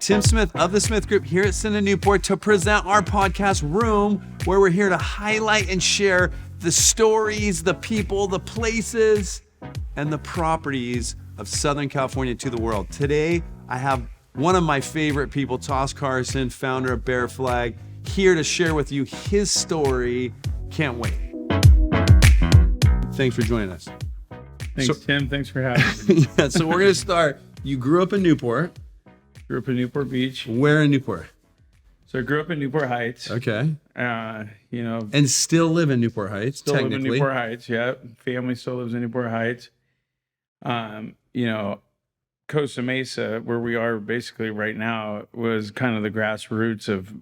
Tim Smith of the Smith Group here at Cinda Newport to present our podcast, RUHM, where we're here to highlight and share the stories, the people, the places, and the properties of Southern California to the world. Today, I have one of my favorite people, Thos Carson, founder of Bear Flag, here to share with you his story. Can't wait. Thanks for joining us. Thanks, Tim. Thanks for having me. Yeah, so we're going to start. You grew up in Newport. Grew up in Newport Beach. Where in Newport? So I grew up in Newport Heights. Okay. And still live in Newport Heights, still live in Newport Heights, yeah. Family still lives in Newport Heights. Costa Mesa, where we are basically right now, was kind of the grassroots of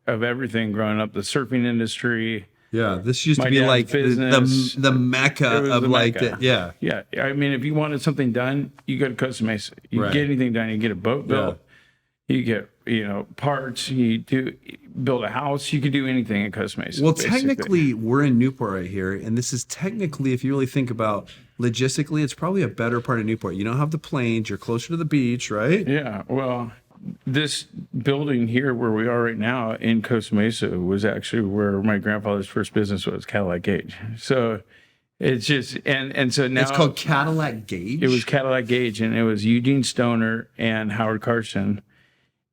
everything growing up. The surfing industry. Yeah, this used to be like the mecca of the like mecca. Yeah. I mean, if you wanted something done, you go to Costa Mesa. You get anything done. You get a boat built. Yeah. You get parts. You build a house. You can do anything in Costa Mesa. Well, technically, we're in Newport right here, and this is technically, if you really think about logistically, it's probably a better part of Newport. You don't have the plains. You're closer to the beach, right? Yeah. Well, this building here where we are right now in Costa Mesa was actually where my grandfather's first business was, Cadillac Gauge. So it's just, and so now it's called Cadillac Gauge. It was Cadillac Gauge, and it was Eugene Stoner and Howard Carson,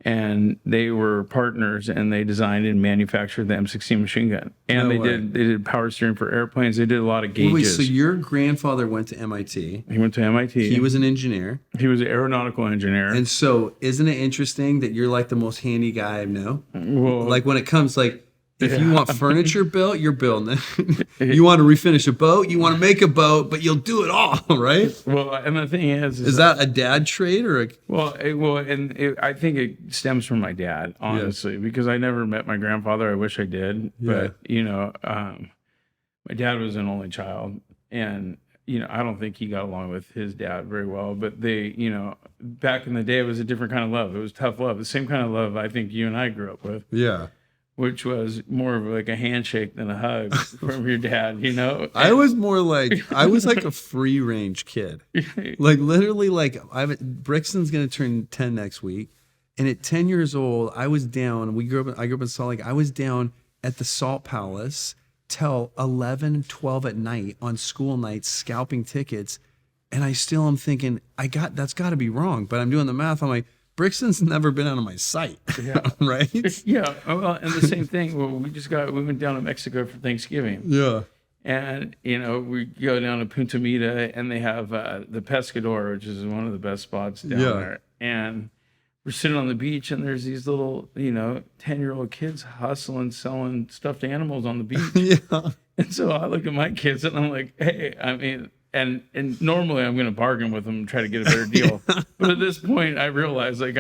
and they were partners, and they designed and manufactured the M16 machine gun, and they did power steering for airplanes. They did a lot of gauges. Wait, so your grandfather went to MIT? He went to MIT. He was an engineer. He was an aeronautical engineer. And so, isn't it interesting that you're like the most handy guy I know? Well, like when it comes, like if you want furniture built, you're building it. You want to refinish a boat, you want to make a boat, but you'll do it all, right? Well, and the thing is that a dad trait or a? I think it stems from my dad, honestly, because I never met my grandfather. I wish I did, but my dad was an only child, and I don't think he got along with his dad very well. But they, back in the day, it was a different kind of love. It was tough love, the same kind of love I think you and I grew up with. Yeah. Which was more of like a handshake than a hug from your dad, I was more like, a free range kid. Like literally Brixton's going to turn 10 next week. And at 10 years old, I was down, I grew up in Salt Lake. I was down at the Salt Palace till 11, 12 at night on school nights, scalping tickets. And I still am thinking, that's gotta be wrong. But I'm doing the math. I'm like, Brixton's never been out of my sight, right? Yeah, well, and the same thing. Well, we went down to Mexico for Thanksgiving. Yeah. And, we go down to Punta Mita, and they have the Pescador, which is one of the best spots down there. And we're sitting on the beach, and there's these little, 10-year-old kids hustling, selling stuffed animals on the beach. Yeah. And so I look at my kids, and I'm like, hey, And normally I'm going to bargain with them and try to get a better deal. But at this point, I realize, look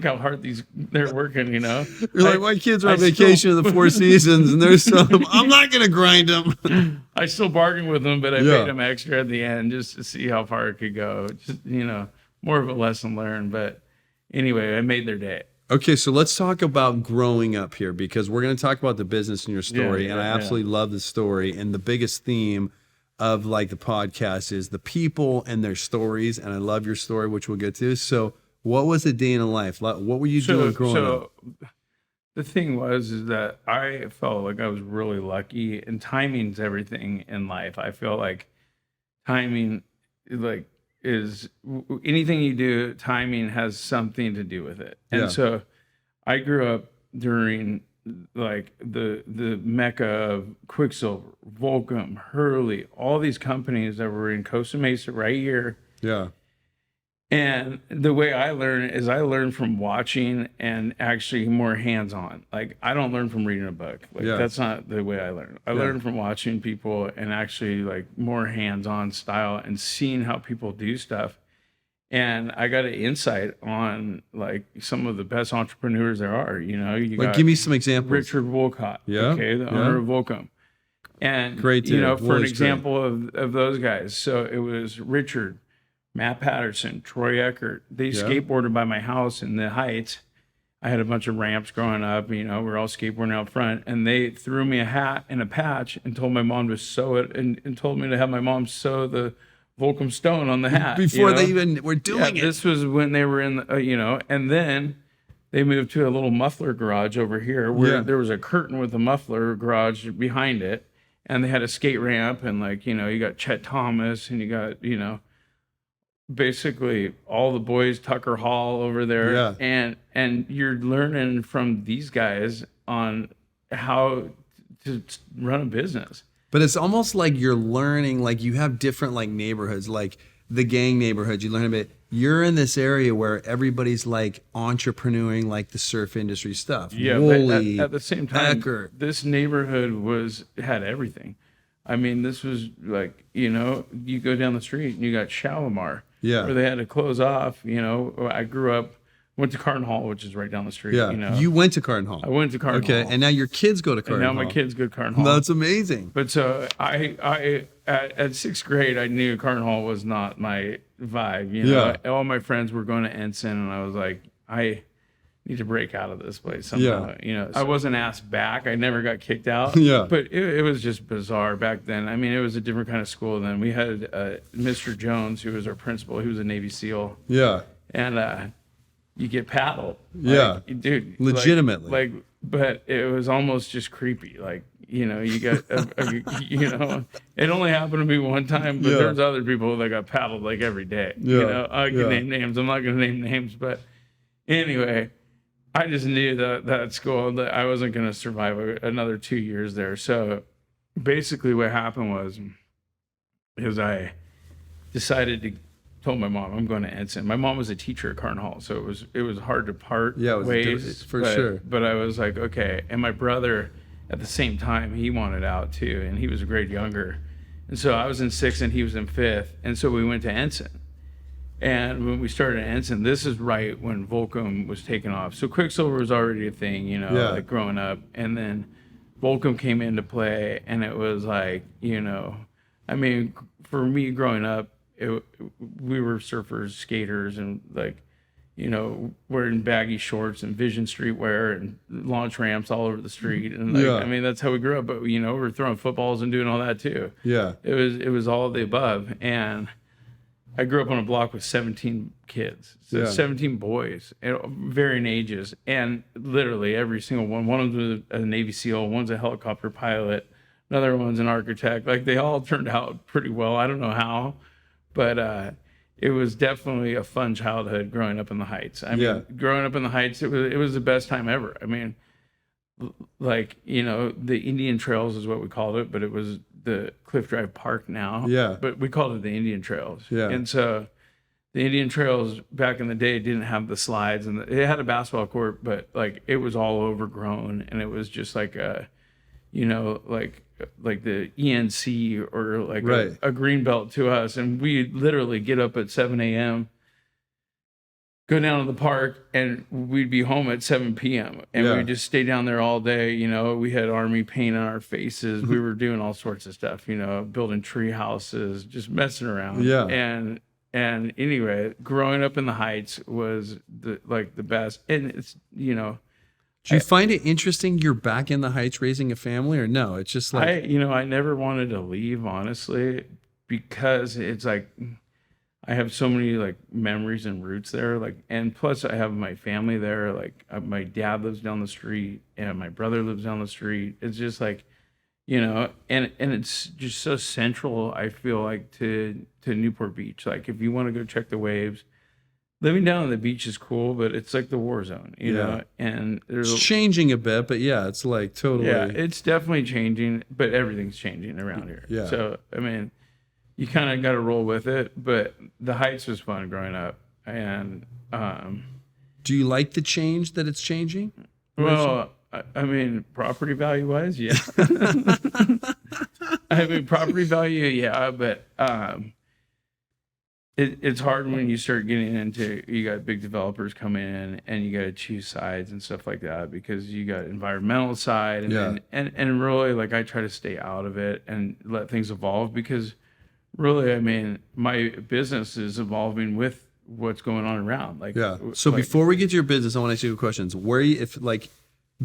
how hard they're working, You're like, my kids are on vacation in the Four Seasons, and there's some, I'm not going to grind them. I still bargain with them, but I paid them extra at the end just to see how far it could go. Just, more of a lesson learned. But anyway, I made their day. Okay, so let's talk about growing up here, because we're going to talk about the business in your story. And I absolutely love the story. And the biggest theme of the podcast is the people and their stories, and I love your story, which we'll get to. So what was a day in a life? What were you doing growing up? The thing is that I felt like I was really lucky, and timing's everything in life. I feel like timing is anything you do, timing has something to do with it. And so I grew up during the mecca of Quicksilver, Volcom, Hurley, all these companies that were in Costa Mesa right here. Yeah. And the way I learn is I learn from watching and actually more hands-on. I don't learn from reading a book. That's not the way I learn. I learn from watching people and actually more hands-on style and seeing how people do stuff. And I got an insight on some of the best entrepreneurs there are. Give me some examples. Richard Wolcott, the owner of Volcom. And great dude. For an example of those guys. So it was Richard, Matt Patterson, Troy Eckert. They skateboarded by my house in the Heights. I had a bunch of ramps growing up, we're all skateboarding out front, and they threw me a hat and a patch and told my mom to sew it and told me to have my mom sew the Volcom Stone on the hat. Before you know? they even were doing it. This was when they were in, and then they moved to a little muffler garage over here where there was a curtain with a muffler garage behind it. And they had a skate ramp and you got Chet Thomas and you got, basically all the boys, Tucker Hall over there. Yeah. And you're learning from these guys on how to run a business. But it's almost like you're learning, like you have different like neighborhoods, like the gang neighborhoods. You learn a bit. You're in this area where everybody's like entrepreneuring, like the surf industry stuff. Yeah, Wooly, but at the same time, Packer. This neighborhood had everything. I mean, this was like, you go down the street and you got Shalimar, where they had to close off. I grew up, went to Carton Hall, which is right down the street. Yeah, you went to Carton Hall. I went to Carton Hall. Okay, and now your kids go to Carton Hall. Now my kids go to Carton Hall. That's amazing. But so I at sixth grade, I knew Carton Hall was not my vibe. All my friends were going to Ensign, and I was like, I need to break out of this place somehow. I wasn't asked back. I never got kicked out. But it was just bizarre back then. I mean, it was a different kind of school then. We had Mr. Jones, who was our principal. He was a Navy SEAL. Yeah. And you get paddled. Dude. Legitimately. But it was almost just creepy. You got, it only happened to me one time, but there's other people that got paddled every day. I can name names. I'm not going to name names, but anyway, I just knew that school that I wasn't going to survive another 2 years there. So basically what happened was I decided to told my mom I'm going to Ensign. My mom was a teacher at Carton Hall, so it was hard to part ways for sure. But I was like, okay. And my brother at the same time, he wanted out too, and he was a grade younger. And so I was in 6th and he was in 5th. And so we went to Ensign. And when we started at Ensign, this is right when Volcom was taking off. So Quicksilver was already a thing, like growing up. And then Volcom came into play, and it was like, I mean, for me growing up, we were surfers, skaters, and wearing baggy shorts and Vision streetwear and launch ramps all over the street. And I mean, that's how we grew up. But we were throwing footballs and doing all that too. Yeah, it was all of the above. And I grew up on a block with 17 kids, 17 boys, varying ages, and literally every single one. One of them was a Navy SEAL, one's a helicopter pilot, another one's an architect. They all turned out pretty well. I don't know how. But it was definitely a fun childhood growing up in the Heights. I mean, growing up in the Heights, it was the best time ever. I mean, the Indian Trails is what we called it, but it was the Cliff Drive Park now. Yeah. But we called it the Indian Trails. Yeah. And so the Indian Trails back in the day didn't have the slides, and it had a basketball court, but it was all overgrown, and it was just like a, like the ENC or a green belt to us. And we literally get up at 7 a.m., go down to the park, and we'd be home at 7 p.m. And we'd just stay down there all day. We had army paint on our faces. We were doing all sorts of stuff, building tree houses, just messing around. Yeah. And anyway, growing up in the Heights was the best. And it's, Do you find it interesting you're back in the Heights raising a family, or no? It's just like... I never wanted to leave, honestly, because it's like I have so many memories and roots there. And plus I have my family there. My dad lives down the street and my brother lives down the street. It's just and it's just so central, I feel to Newport Beach. If you want to go check the waves, living down on the beach is cool, but it's like the war zone, you know? And it's changing a bit, but it's totally... Yeah, it's definitely changing, but everything's changing around here. Yeah. So, I mean, you kind of got to roll with it, but the Heights was fun growing up. And... do you like the change that it's changing? Well, I mean, property value-wise, yeah. I mean, property value, yeah, but... It's hard when you start getting into, you got big developers come in and you got to choose sides and stuff like that, because you got environmental side and really I try to stay out of it and let things evolve, because really, I mean, my business is evolving with what's going on around. So before we get to your business, I want to ask you questions.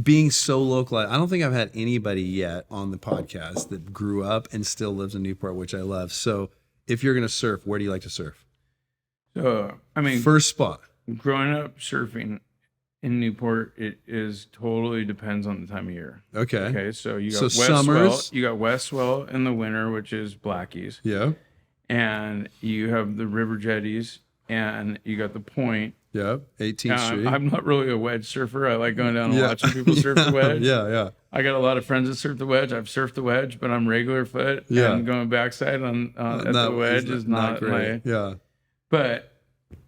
Being so local, I don't think I've had anybody yet on the podcast that grew up and still lives in Newport, which I love. So if you're gonna surf, where do you like to surf? So, I mean, First spot. growing up surfing in Newport, it is totally depends on the time of year. Okay. Okay, so you got So West summers- Swell, you got West Swell in the winter, which is Blackies, Yeah. and you have the river jetties, and you got the point. Yeah. 18th Street. I'm not really a wedge surfer. I like going down and Yeah. watching people surf the wedge. Yeah. I got a lot of friends that surf the wedge. I've surfed the wedge, but I'm regular foot. Yeah. And going backside at the wedge is not great. my. Yeah. But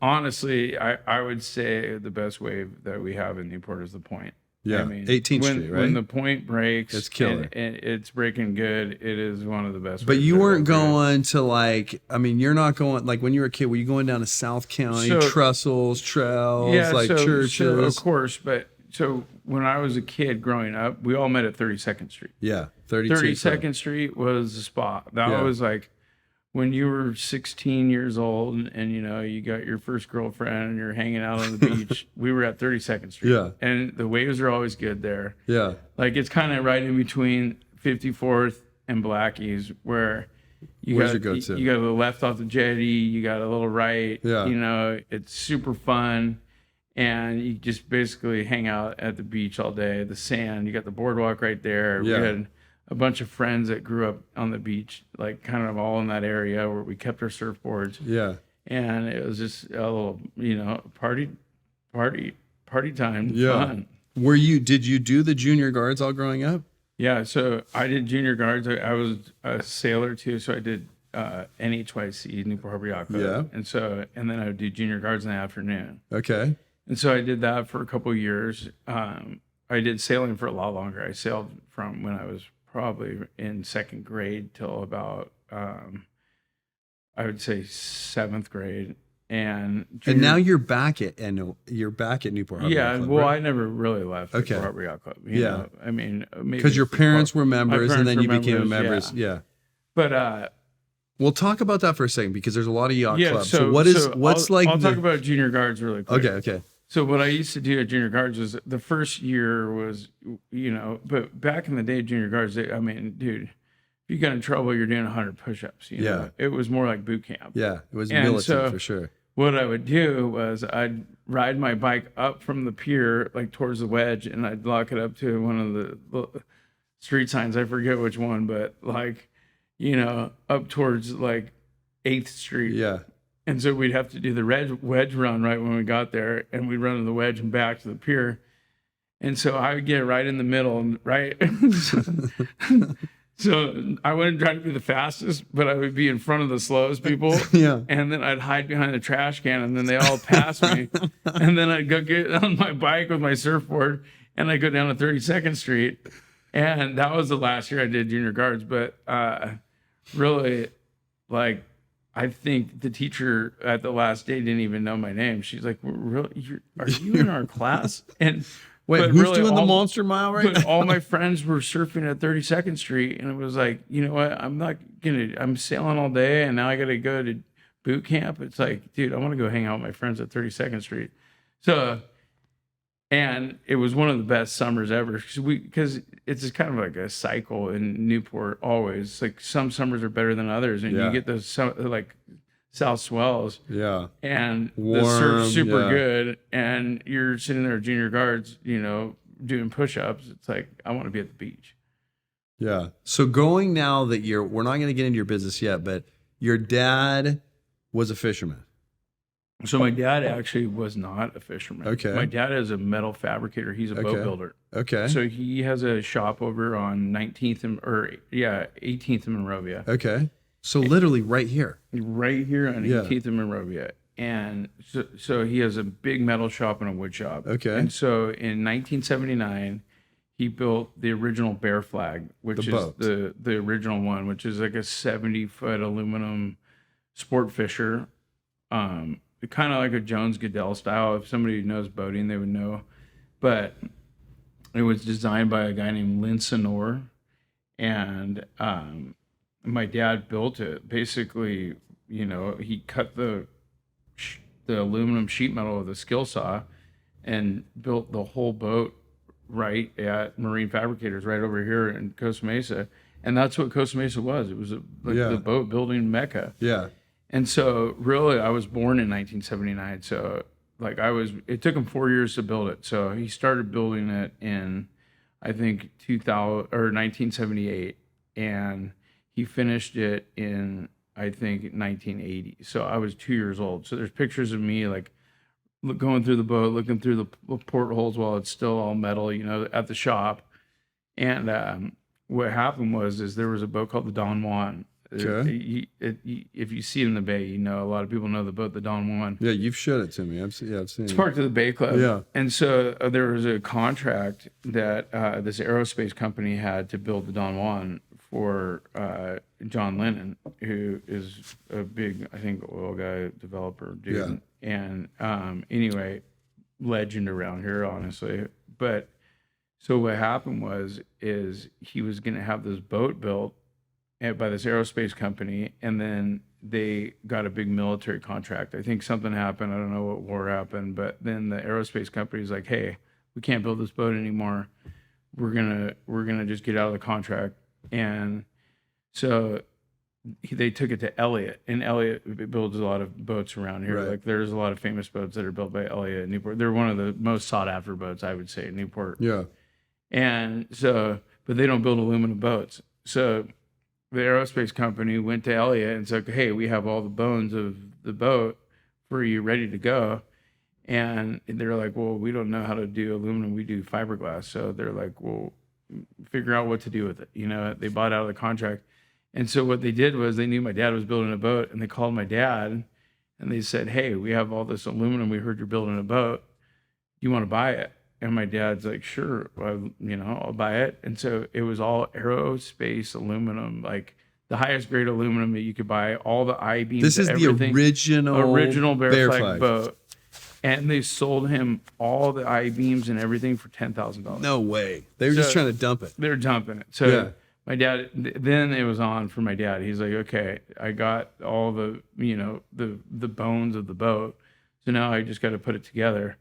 honestly, I would say the best wave that we have in Newport is the point. Yeah. I mean, 18th Street, right? When the point breaks, It's killer. and it's breaking good. It is one of the best. But waves you I've weren't ever going to like, I mean, you're not going, like when you were a kid, were you going down to South County, So- trestles, trails, like churches? So of course, but so when I was a kid growing up, we all met at 32nd Street. Yeah. 32. 32nd Street was the spot. That Yeah. was like when you were 16 years old and you got your first girlfriend and you're hanging out on the beach. We were at 32nd Street. Yeah. And the waves are always good there. Yeah. Like it's kind of right in between 54th and Blackies where Where's your go-to? you got a left off the jetty, you got a little right. Yeah. It's super fun. And you just basically hang out at the beach all day, the sand. You got the boardwalk right there. Yeah. We had a bunch of friends that grew up on the beach, like kind of all in that area where we kept our surfboards. Yeah. And it was just a little, party time. Yeah. Fun. Did you do the junior guards all growing up? Yeah. So I did junior guards. I was a sailor too. So I did NHYC, Newport Harbor Yacht Club. Yeah. And then I would do junior guards in the afternoon. Okay. And so I did that for a couple of years. I did sailing for a lot longer. I sailed from when I was probably in second grade till about, I would say 7th grade. And now you're back at Newport Harbor. Yeah, Yacht Club, well, right? I never really left Okay. Newport Harbor Yacht Club. Yeah. I mean, Because your parents were members and parents then were you became a members, member. Yeah. But We'll talk about that for a second because there's a lot of yacht yeah, clubs. so I'll talk about junior guards really quick. Okay. So what I used to do at junior guards was the first year was, but back in the day, junior guards, I mean, dude, if you got in trouble, you're doing 100 push-ups. You know? It was more like boot camp. Yeah, it was And militant so for sure. What I would do was I'd ride my bike up from the pier, like towards the wedge, and I'd lock it up to one of the street signs. I forget which one, but like, up towards like 8th Street. Yeah. And so we'd have to do the wedge run right when we got there, and we'd run to the wedge and back to the pier. And so I would get right in the middle, right? So I wouldn't try to be the fastest, but I would be in front of the slowest people. Yeah. And then I'd hide behind the trash can, and then they all pass me. And then I'd go get on my bike with my surfboard, and I'd go down to 32nd Street. And that was the last year I did junior guards. But really, like, I think the teacher at the last day didn't even know my name. She's like, "Really? Are you in our class?" And wait, but who's really doing the monster mile right but now? all my friends were surfing at 32nd Street, and it was like, you know what? I'm sailing all day, and now I got to go to boot camp. It's like, dude, I want to go hang out with my friends at 32nd Street. So, and it was one of the best summers ever because it's just kind of like a cycle in Newport. Always like some summers are better than others, and you get those like south swells. Yeah. And Warm, the surf's super yeah. good, and you're sitting there at junior guards, doing push-ups. It's like, I want to be at the beach. Yeah. So going now that we're not going to get into your business yet, but your dad was a fisherman. So my dad actually was not a fisherman. Okay. My dad is a metal fabricator. He's a boat builder. Okay. So he has a shop over on 18th in Monrovia. Okay. So literally right here. Right here on 18th and Monrovia. And so he has a big metal shop and a wood shop. Okay. And so in 1979, he built the original Bear Flag, which is the original one, which is like a 70-foot aluminum sport fisher. Kind of like a Jones Goodell style. If somebody knows boating, they would know. But it was designed by a guy named Lynn Sonor. And my dad built it. Basically, he cut the aluminum sheet metal with a skill saw and built the whole boat right at Marine Fabricators right over here in Costa Mesa. And that's what Costa Mesa was. It was the boat building mecca. Yeah. And so really I was born in 1979. So like it took him 4 years to build it. So he started building it in, I think 1978, and he finished it in, I think 1980. So I was 2 years old. So there's pictures of me like going through the boat, looking through the portholes while it's still all metal, at the shop. And what happened was there was a boat called the Don Juan. Okay. If you see it in the bay, a lot of people know the boat, the Don Juan. Yeah, you've showed it to me. I've seen It's parked at the Bay Club. Yeah. And so there was a contract that this aerospace company had to build the Don Juan for John Lennon, who is a big, I think, oil guy developer dude. Yeah. And anyway, legend around here, honestly. But so what happened is he was going to have this boat built by this aerospace company, and then they got a big military contract. I think something happened. I don't know what war happened, but then the aerospace company's like, "Hey, we can't build this boat anymore. We're gonna just get out of the contract." And so they took it to Elliott, and Elliott builds a lot of boats around here. Right. Like there's a lot of famous boats that are built by Elliott in Newport. They're one of the most sought after boats, I would say, in Newport. Yeah. And so, but they don't build aluminum boats. So the aerospace company went to Elliott and said, "Hey, we have all the bones of the boat for you, ready to go." And they're like, "Well, we don't know how to do aluminum. We do fiberglass." So they're like, "Well, figure out what to do with it." They bought out of the contract. And so what they did was they knew my dad was building a boat, and they called my dad and they said, "Hey, we have all this aluminum. We heard you're building a boat. You want to buy it?" And my dad's like, "Sure, I'll buy it." And so it was all aerospace aluminum, like the highest grade aluminum that you could buy, all the I-beams. This is the original Bear Flag boat. And they sold him all the I-beams and everything for $10,000. No way. They were just trying to dump it. They were dumping it. So my dad, then it was on for my dad. He's like, "Okay, I got all the, the bones of the boat. So now I just got to put it together."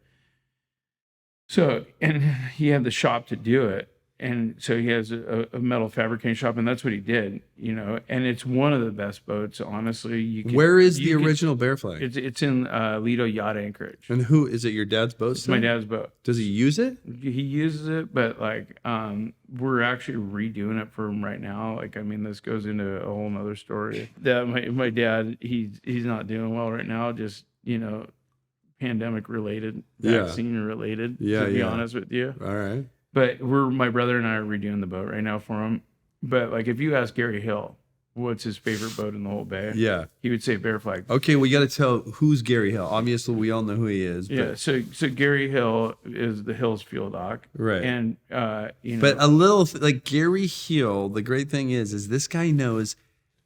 So, and he had the shop to do it. And so he has a metal fabricating shop, and that's what he did, and it's one of the best boats, honestly. Where is the original Bear Flag? It's in Lido Yacht Anchorage. And who is it? Your dad's boat? It's my dad's boat. Does he use it? He uses it, but we're actually redoing it for him right now. This goes into a whole nother story. That my dad, he's not doing well right now, just, pandemic related, vaccine related, to be honest with you. All right. But my brother and I are redoing the boat right now for him. But if you ask Gary Hill, what's his favorite boat in the whole bay? Yeah. He would say Bear Flag. Okay, we got to tell who's Gary Hill. Obviously, we all know who he is. Yeah. So Gary Hill is the Hills fuel dock. Right. And But a little like Gary Hill. The great thing is this guy knows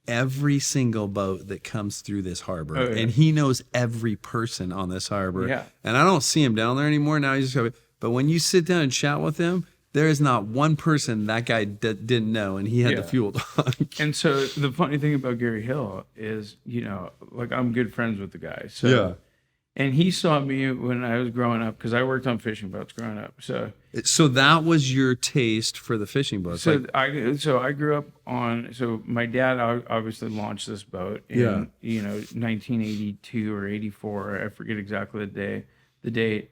every single boat that comes through this harbor, and he knows every person on this harbor. Yeah. And I don't see him down there anymore now. He's just but when you sit down and chat with him, there is not one person that guy didn't know, and he had the fuel dock. And so the funny thing about Gary Hill is, I'm good friends with the guy. So, and he saw me when I was growing up because I worked on fishing boats growing up. So that was your taste for the fishing boats. So I grew up on. So my dad obviously launched this boat in 1982 or 84. I forget exactly the date.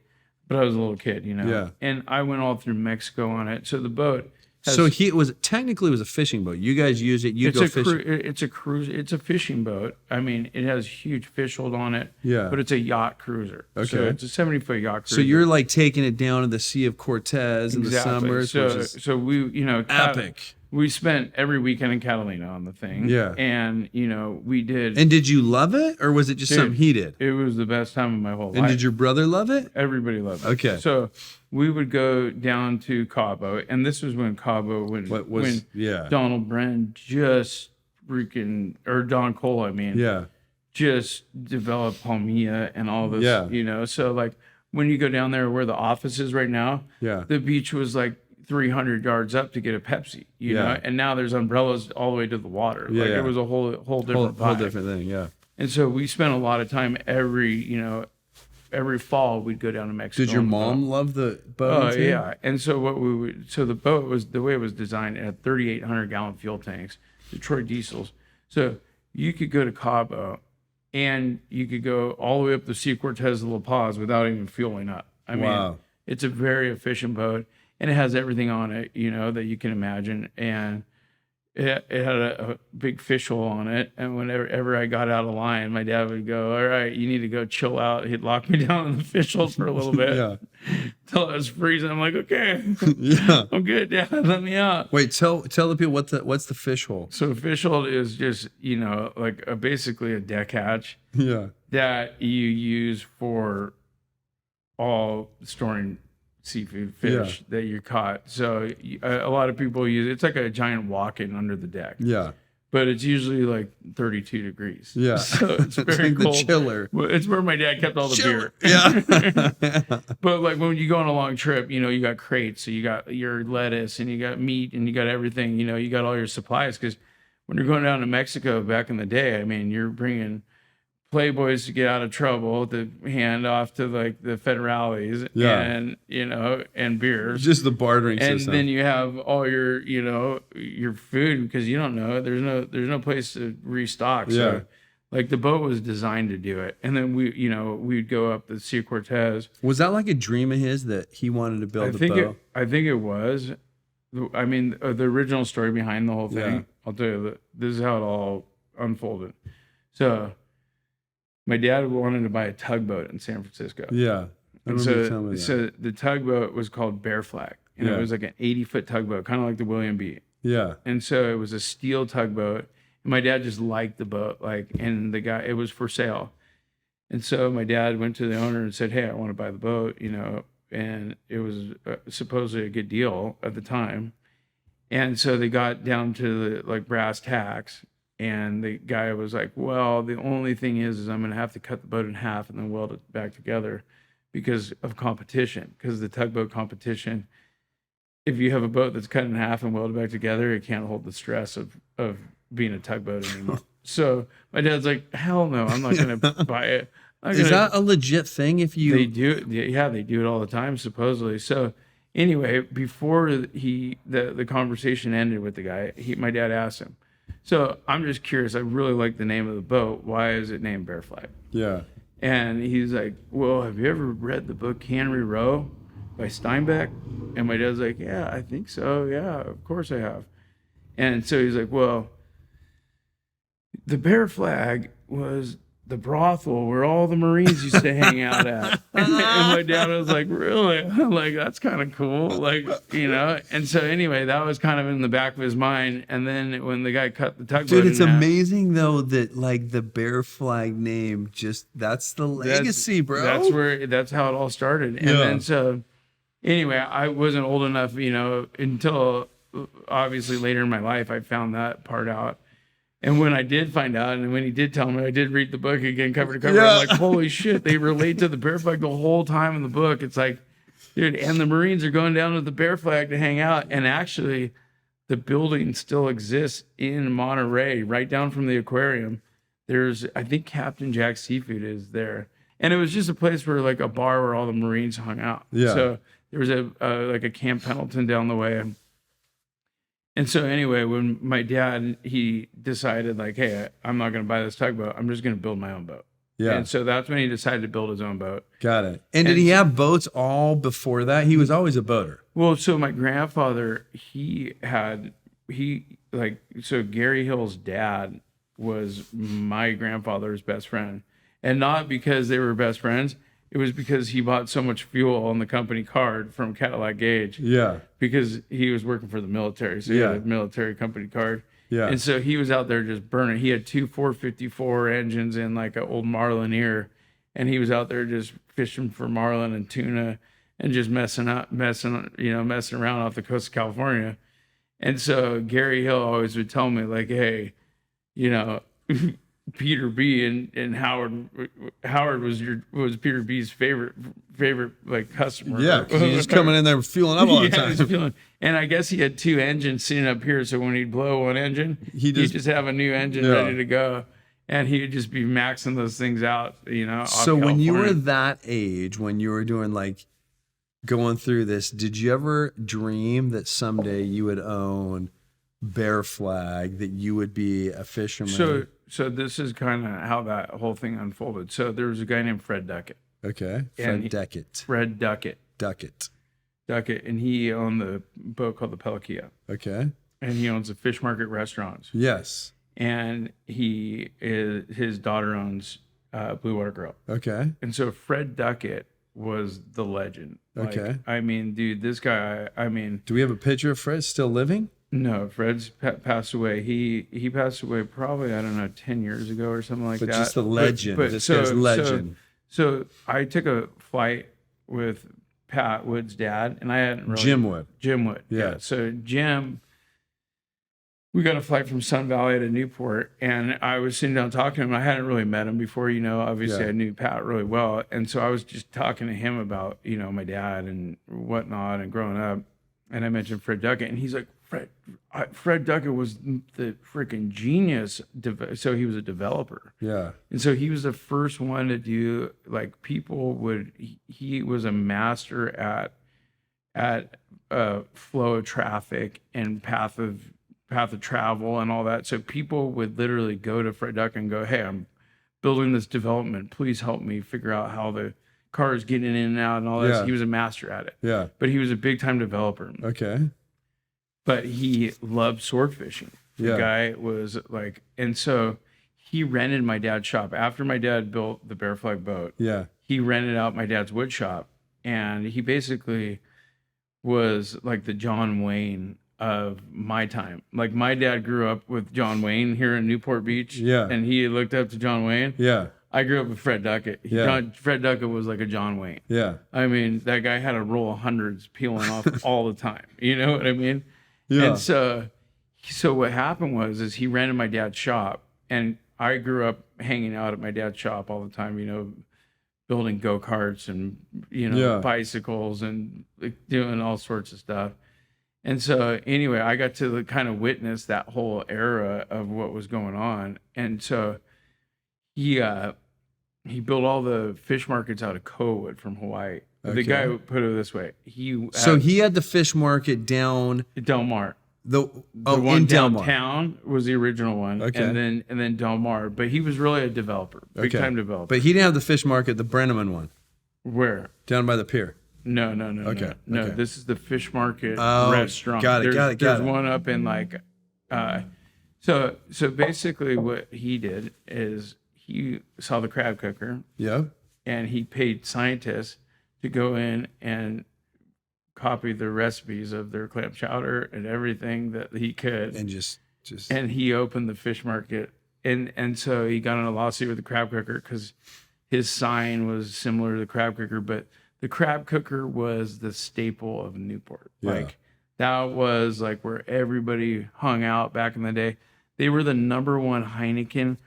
But I was a little kid, and I went all through Mexico on it. So the boat. It was technically a fishing boat. You guys use it. You go fishing. It's a cruise. It's a fishing boat. It has huge fish hold on it. Yeah. But it's a yacht cruiser. Okay. So it's a 70-foot yacht cruiser. So you're taking it down to the Sea of Cortez in the summers. So we epic. We spent every weekend in Catalina on the thing. Yeah. And, we did. And did you love it, or was it just something he did? It was the best time of my whole life. And did your brother love it? Everybody loved it. Okay. So we would go down to Cabo, and this was when Cabo, when Donald Bren just or Don Cole, just developed Palmilla and all this, So when you go down there where the office is right now, the beach was 300 yards up to get a Pepsi, you know, and now there's umbrellas all the way to the water. It was a whole different vibe. Whole different thing, yeah. And so we spent a lot of time every, every fall we'd go down to Mexico. Did your mom love the boat? Oh yeah. And so the boat was, the way it was designed, it had 3,800 gallon fuel tanks, Detroit diesels. So you could go to Cabo and you could go all the way up the Sea Cortez to La Paz without even fueling up. I mean, it's a very efficient boat, and it has everything on it, that you can imagine. And it had a big fish hole on it. And whenever I got out of line, my dad would go, "All right, you need to go chill out." He'd lock me down in the fish hole for a little bit till I was freezing. I'm like, "Okay, I'm good, Dad. Let me out." Wait, tell the people what's the fish hole? So a fish hole is just, like basically a deck hatch that you use for all storing seafood, fish that you caught. So a lot of people use it's like a giant walk-in under the deck. Yeah. But it's usually like 32 degrees. Yeah. So it's very like cold. The chiller. It's where my dad kept all the beer. Yeah. But like when you go on a long trip, you got crates. So you got your lettuce and you got meat and you got everything, you got all your supplies. Because when you're going down to Mexico back in the day, I mean, you're bringing Playboys to get out of trouble to hand off to like the federales and beers. Just the bartering system. system. And then you have all your, your food, because you don't know. There's no place to restock. So like the boat was designed to do it. And then we'd go up the Sea Cortez. Was that like a dream of his that he wanted to build a boat? I think it was. I mean, the original story behind the whole thing, I'll tell you, this is how it all unfolded. So my dad wanted to buy a tugboat in San Francisco. Yeah. So the tugboat was called Bear Flag. And it was like an 80-foot tugboat, kind of like the William B. Yeah. And so it was a steel tugboat. And my dad just liked the boat. And the guy, it was for sale. And so my dad went to the owner and said, "Hey, I want to buy the boat," and it was supposedly a good deal at the time. And so they got down to the brass tacks. And the guy was like, "Well, the only thing is I'm going to have to cut the boat in half and then weld it back together because of competition. Because the tugboat competition, if you have a boat that's cut in half and welded back together, it can't hold the stress of being a tugboat anymore." So my dad's like, "Hell no, I'm not going to buy it." Is that a legit thing? If you They do, they do it all the time, supposedly. So anyway, before the conversation ended with the guy, my dad asked him. So I'm just curious. I really like the name of the boat. Why is it named Bear Flag? Yeah. And he's like, "Well, have you ever read the book Cannery Row by Steinbeck?" And my dad's like, "Yeah, I think so. Yeah, of course I have." And so he's like, "Well, the Bear Flag was the brothel where all the Marines used to hang out at." And my dad was like, "Really?" Like, that's kind of cool. And so anyway, that was kind of in the back of his mind. And then when the guy cut the tugboat, dude, it's amazing though that the Bear Flag name, that's the legacy, bro. That's how it all started. And then so anyway, I wasn't old enough, until obviously later in my life, I found that part out. And when I did find out, and when he did tell me, I did read the book again, cover to cover. Yeah. I'm like, holy shit, they relate to the Bear Flag the whole time in the book. It's like, dude, and the Marines are going down to the Bear Flag to hang out. And actually, the building still exists in Monterey, right down from the aquarium. I think Captain Jack Seafood is there. And it was just a place where, like, a bar where all the Marines hung out. Yeah. So there was a Camp Pendleton down the way. And so anyway, when my dad, he decided like, "Hey, I'm not going to buy this tugboat. I'm just going to build my own boat." Yeah. And so that's when he decided to build his own boat. Got it. And did he have boats all before that? He was always a boater. Well, so my grandfather, so Gary Hill's dad was my grandfather's best friend. And not because they were best friends. It was because he bought so much fuel on the company card from Cadillac Gauge. Yeah. Because he was working for the military. So he had a military company card. Yeah. And so he was out there just burning. He had two 454 engines in like an old Marliner. And he was out there just fishing for marlin and tuna and just messing around off the coast of California. And so Gary Hill always would tell me like, "Hey, Peter B and Howard was Peter B's favorite like customer." Yeah, he's just coming in there fueling up all the time. And I guess he had two engines sitting up here, so when he'd blow one engine, he'd just have a new engine ready to go. And he would just be maxing those things out, off So when you were California. that age, when you were doing like going through this, did you ever dream that someday you would own Bear Flag, that you would be a fisherman? So this is kind of how that whole thing unfolded. So there was a guy named Fred Duckett. Okay. And Fred Duckett. Duckett, and he owned the boat called the Pelagia. Okay. And he owns the fish market restaurants. Yes. And his daughter owns Blue Water Grill. Okay. And so Fred Duckett was the legend. Okay. I mean, dude, this guy, do we have a picture of Fred still living? No, Fred's passed away. He passed away probably, I don't know, 10 years ago or something like that. But just the legend. This so, guy's legend. So I took a flight with Pat Wood's dad, and I hadn't really... Jim Wood. Yeah. So Jim, we got a flight from Sun Valley to Newport, and I was sitting down talking to him. I hadn't really met him before, obviously I knew Pat really well. And so I was just talking to him about, my dad and whatnot and growing up. And I mentioned Fred Duckett, and he's like, Fred Duckett was the freaking genius. So he was a developer. Yeah. And so he was the first one to do, like, he was a master at flow of traffic and path of travel and all that. So people would literally go to Fred Duckett and go, hey, I'm building this development. Please help me figure out how the car is getting in and out and all that. Yeah. He was a master at it. Yeah. But he was a big time developer. Okay. But he loved sword fishing. The guy was like, and so he rented my dad's shop. After my dad built the Bear Flag boat, he rented out my dad's wood shop. And he basically was like the John Wayne of my time. Like, my dad grew up with John Wayne here in Newport Beach. Yeah. And he looked up to John Wayne. Yeah. I grew up with Fred Duckett. Fred Duckett was like a John Wayne. Yeah. I mean, that guy had a roll of hundreds peeling off all the time. You know what I mean? Yeah. And so what happened was he rented my dad's shop, and I grew up hanging out at my dad's shop all the time, building go-karts and, bicycles and like, doing all sorts of stuff. And so anyway, I got to kind of witness that whole era of what was going on. And so he built all the fish markets out of Cowood from Hawaii. Okay. The guy put it this way. He had the fish market down Del Mar. The one in Del Mar. downtown was the original one. Okay. And then Del Mar. But he was really a developer. Big time developer. But he didn't have the fish market, the Brenneman one. Where? Down by the pier. No. Okay. No, Okay. this is the fish market Oh, restaurant. got it. There's one up in like so basically what he did is he saw the crab cooker. Yeah. And he paid scientists to go in and copy the recipes of their clam chowder and everything that he could. And just and he opened the fish market. And so he got in a lawsuit with the crab cooker because his sign was similar to the crab cooker, but the crab cooker was the staple of Newport. Yeah. Like, that was like where everybody hung out back in the day. They were the number one Heineken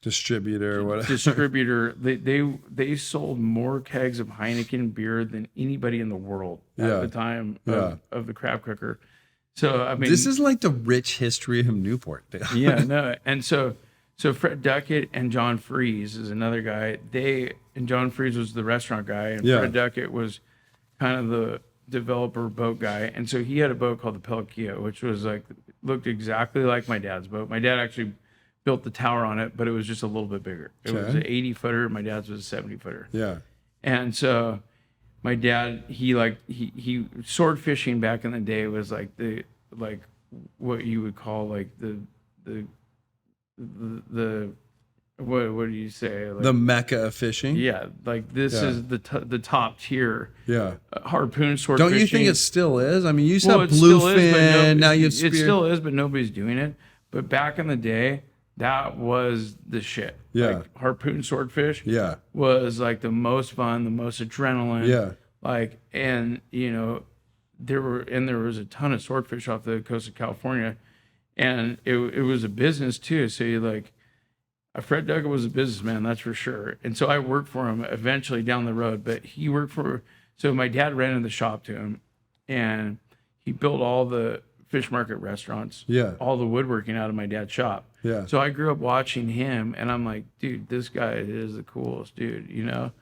distributor or whatever. Distributor. They sold more kegs of Heineken beer than anybody in the world at the time of the crab cooker. So I mean, this is like the rich history of Newport. Yeah, no. And so Fred Duckett and John Freeze is another guy. And John Freeze was the restaurant guy, and Fred Duckett was kind of the developer boat guy. And so he had a boat called the Pelagia, which was like, looked exactly like my dad's boat. My dad actually built the tower on it, but it was just a little bit bigger. It was an 80-footer. My dad's was a 70-footer. Yeah. And so my dad, he sword fishing back in the day was like what you would call like the what do you say? Like, the mecca of fishing. Yeah, like this is the top tier. Yeah. Harpoon sword Don't fishing. you think it still is? I mean, you used to have bluefin, now you have spear. It still is, but nobody's doing it. But back in the day, that was the shit. Yeah. Like, harpoon swordfish was like the most fun, the most adrenaline. Yeah. Like, and there was a ton of swordfish off the coast of California, and it was a business too. So Fred Duckett was a businessman, that's for sure. And so I worked for him eventually down the road, but he worked so my dad rented the shop to him, and he built all the fish market restaurants, all the woodworking out of my dad's shop. Yeah. So I grew up watching him, and I'm like, dude, this guy is the coolest dude, you know?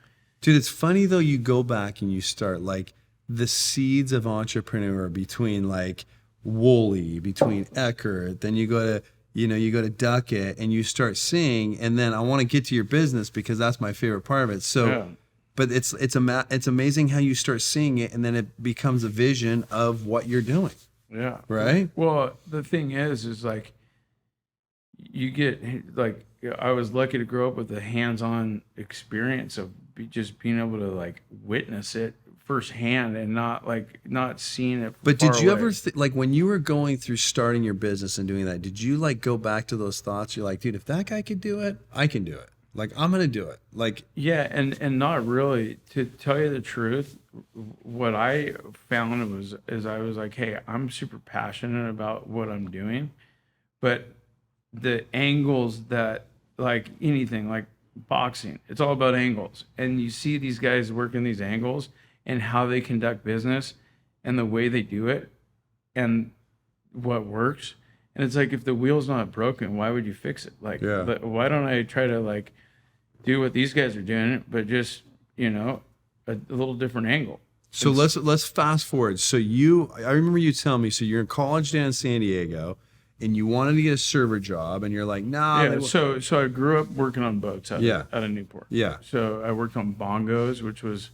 Dude, it's funny though, you go back and you start like the seeds of entrepreneur between like Wooly, between Eckert, then you go to, you go to Duckett and you start seeing, and then I want to get to your business because that's my favorite part of it. So, Yeah. but it's amazing how you start seeing it and then it becomes a vision of what you're doing. Yeah. Right? Well, the thing is like, you get like, I was lucky to grow up with a hands-on experience of just being able to like witness it firsthand and not seeing it. But did you away. ever like when you were going through starting your business and doing that, did you like go back to those thoughts? You're like, dude, if that guy could do it, I can do it. Like, I'm going to do it. Like, Yeah, and not really. To tell you the truth, what I found is I was like, hey, I'm super passionate about what I'm doing, but the angles that, like anything, like boxing, it's all about angles. And you see these guys working these angles and how they conduct business and the way they do it and what works. And it's like, if the wheel's not broken, why would you fix it? Like, why don't I try to like do what these guys are doing, but just, a little different angle. So let's fast forward. So I remember you telling me, so you're in college down in San Diego and you wanted to get a server job and you're like, nah. Yeah, so I grew up working on boats out of Newport. Yeah. So I worked on bongos, which was,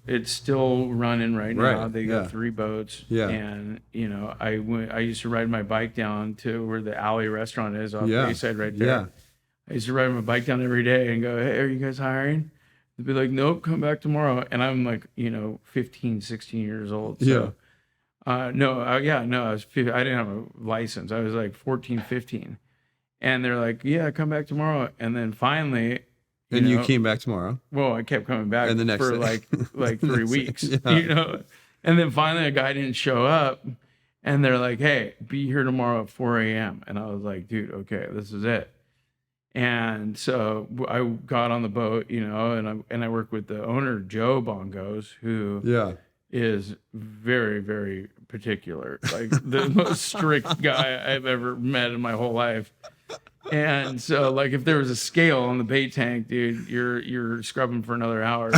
it's still running right now. They got 3 boats. Yeah. And, I used to ride my bike down to where the Alley restaurant is off Bayside right there. Yeah. I used to ride my bike down every day and go, hey, are you guys hiring? They'd be like, nope, come back tomorrow. And I'm like, 15, 16 years old. So, I was 15. I didn't have a license. I was like 14, 15. And they're like, yeah, come back tomorrow. And then finally, you came back tomorrow. Well, I kept coming back and the next for day. like 3 weeks, And then finally a guy didn't show up and they're like, hey, be here tomorrow at 4 a.m. And I was like, dude, okay, this is it. And so I got on the boat, and I worked with the owner, Joe Bongos, who is very, very particular, like the most strict guy I've ever met in my whole life. And so, like, if there was a scale on the bait tank, dude, you're scrubbing for another hour.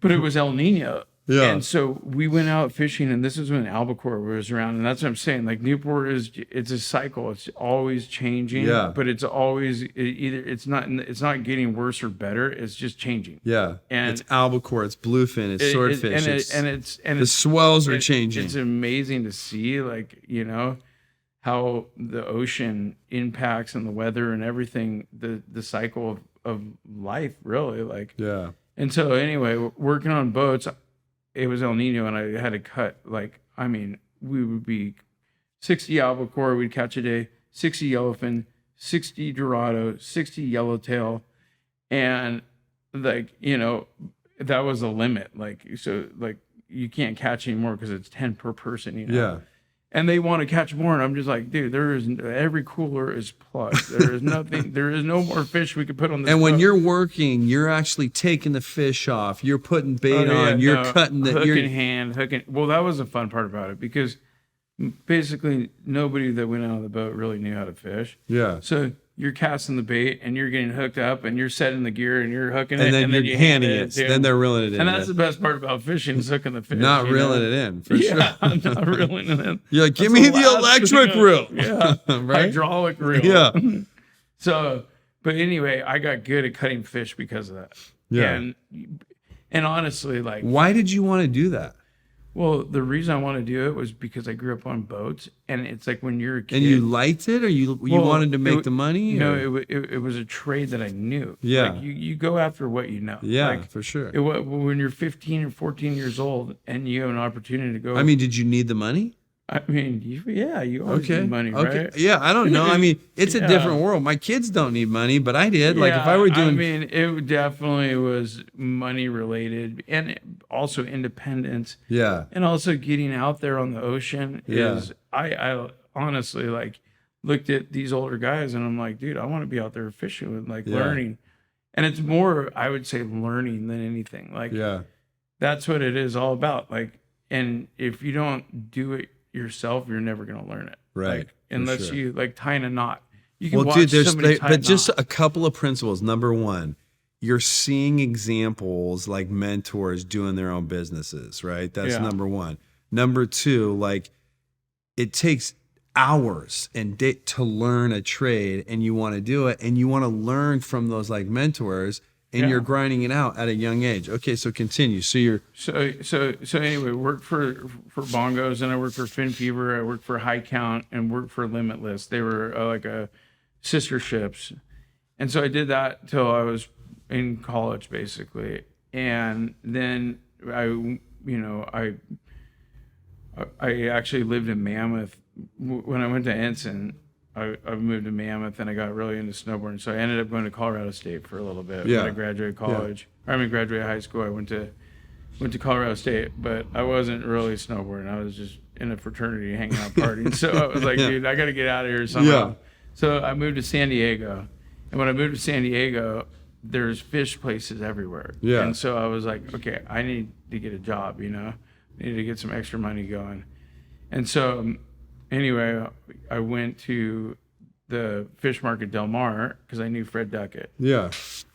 But it was El Nino. Yeah. And so we went out fishing, and this is when albacore was around, and that's what I'm saying. Like, Newport it's a cycle. It's always changing. Yeah. But it's always either it's not getting worse or better. It's just changing. Yeah. And it's albacore, it's bluefin, it's swordfish, and the swells are changing. It's amazing to see, like, how the ocean impacts and the weather and everything, the cycle of life, really. Like. Yeah. And so anyway, working on boats. It was El Nino, and I had to cut, we would be 60 albacore we'd catch a day, 60 yellowfin, 60 dorado, 60 yellowtail, and that was the limit. You can't catch anymore because it's 10 per person. Yeah. And they want to catch more, and I'm just like, dude, every cooler is plugged. There is nothing. There is no more fish we could put on this. And when boat. you're working, you're actually taking the fish off. You're putting bait on. You're cutting the hooking. Well, that was the fun part about it because basically nobody that went out on the boat really knew how to fish. Yeah. So you're casting the bait and you're getting hooked up and you're setting the gear and you're hooking it. And then you're handing it. Then they're reeling it in. And that's the best part about fishing is hooking the fish. Not reeling it in, for sure. I'm not reeling it in. You're like, give me the electric reel. Yeah. Right? Hydraulic reel. Yeah. So, but anyway, I got good at cutting fish because of that. Yeah. And honestly, like. Why did you want to do that? Well, the reason I want to do it was because I grew up on boats, and it's like when you're a kid. And you liked it, or you wanted to make the money? No, it was a trade that I knew. Yeah. Like you go after what you know. Yeah, like, for sure. When you're 15 or 14 years old and you have an opportunity to go. I mean, did you need the money? I mean, you always need money, right? Yeah, I don't know. I mean, it's a different world. My kids don't need money, but I did. Like, if I were doing... I mean, it definitely was money related and also independence. Yeah. And also getting out there on the ocean is... I honestly, like, looked at these older guys and I'm like, dude, I want to be out there fishing with, like, learning. And it's more, I would say, learning than anything. Like, that's what it is all about. Like, and if you don't do it yourself, you're never going to learn it. Right. Like, unless you like tying a knot. You can Well, watch dude, somebody tie a but just knot. a couple of principles. Number one, you're seeing examples like mentors doing their own businesses, right? That's number one. Number two, like it takes hours and to learn a trade, and you want to do it, and you want to learn from those like mentors, and you're grinding it out at a young age. Okay, so continue. So you're so anyway, worked for Bongos, and I worked for Fin Fever. I worked for High Count, and worked for Limitless. They were like a sister ships, and so I did that till I was in college, basically, and then I actually lived in Mammoth when I went to Ensign. I moved to Mammoth, and I got really into snowboarding. So I ended up going to Colorado State for a little bit when I graduated college. Graduated high school. I went to Colorado State, but I wasn't really snowboarding. I was just in a fraternity hanging out partying. So I was like, dude, I got to get out of here somehow. So I moved to San Diego, and when I moved to San Diego, there's fish places everywhere. And so I was like, okay, I need to get a job. I need to get some extra money going. And so anyway, I went to the fish market Del Mar because I knew Fred Duckett.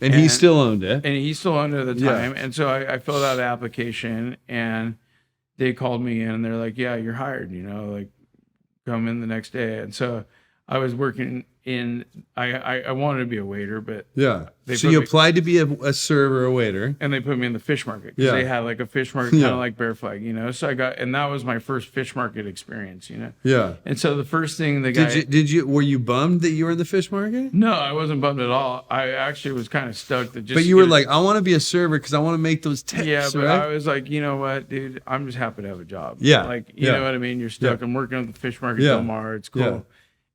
And he still owned it. And he still owned it at the time. And so I filled out an application, and they called me in, and they're like, yeah, you're hired, like come in the next day. And so I was working in, I wanted to be a waiter, but so you applied to be a server or a waiter, and they put me in the fish market because they had like a fish market kind of like Bear Flag, so I got, and that was my first fish market experience, and so the first thing the guy were you bummed that you were in the fish market? No, I wasn't bummed at all. I actually was kind of stoked that just, but you were like, I want to be a server because I want to make those tips. But right? I was like, you know what, dude, I'm just happy to have a job. Like, you know what I mean? You're stoked. I'm working at the fish market Del Mar. It's cool.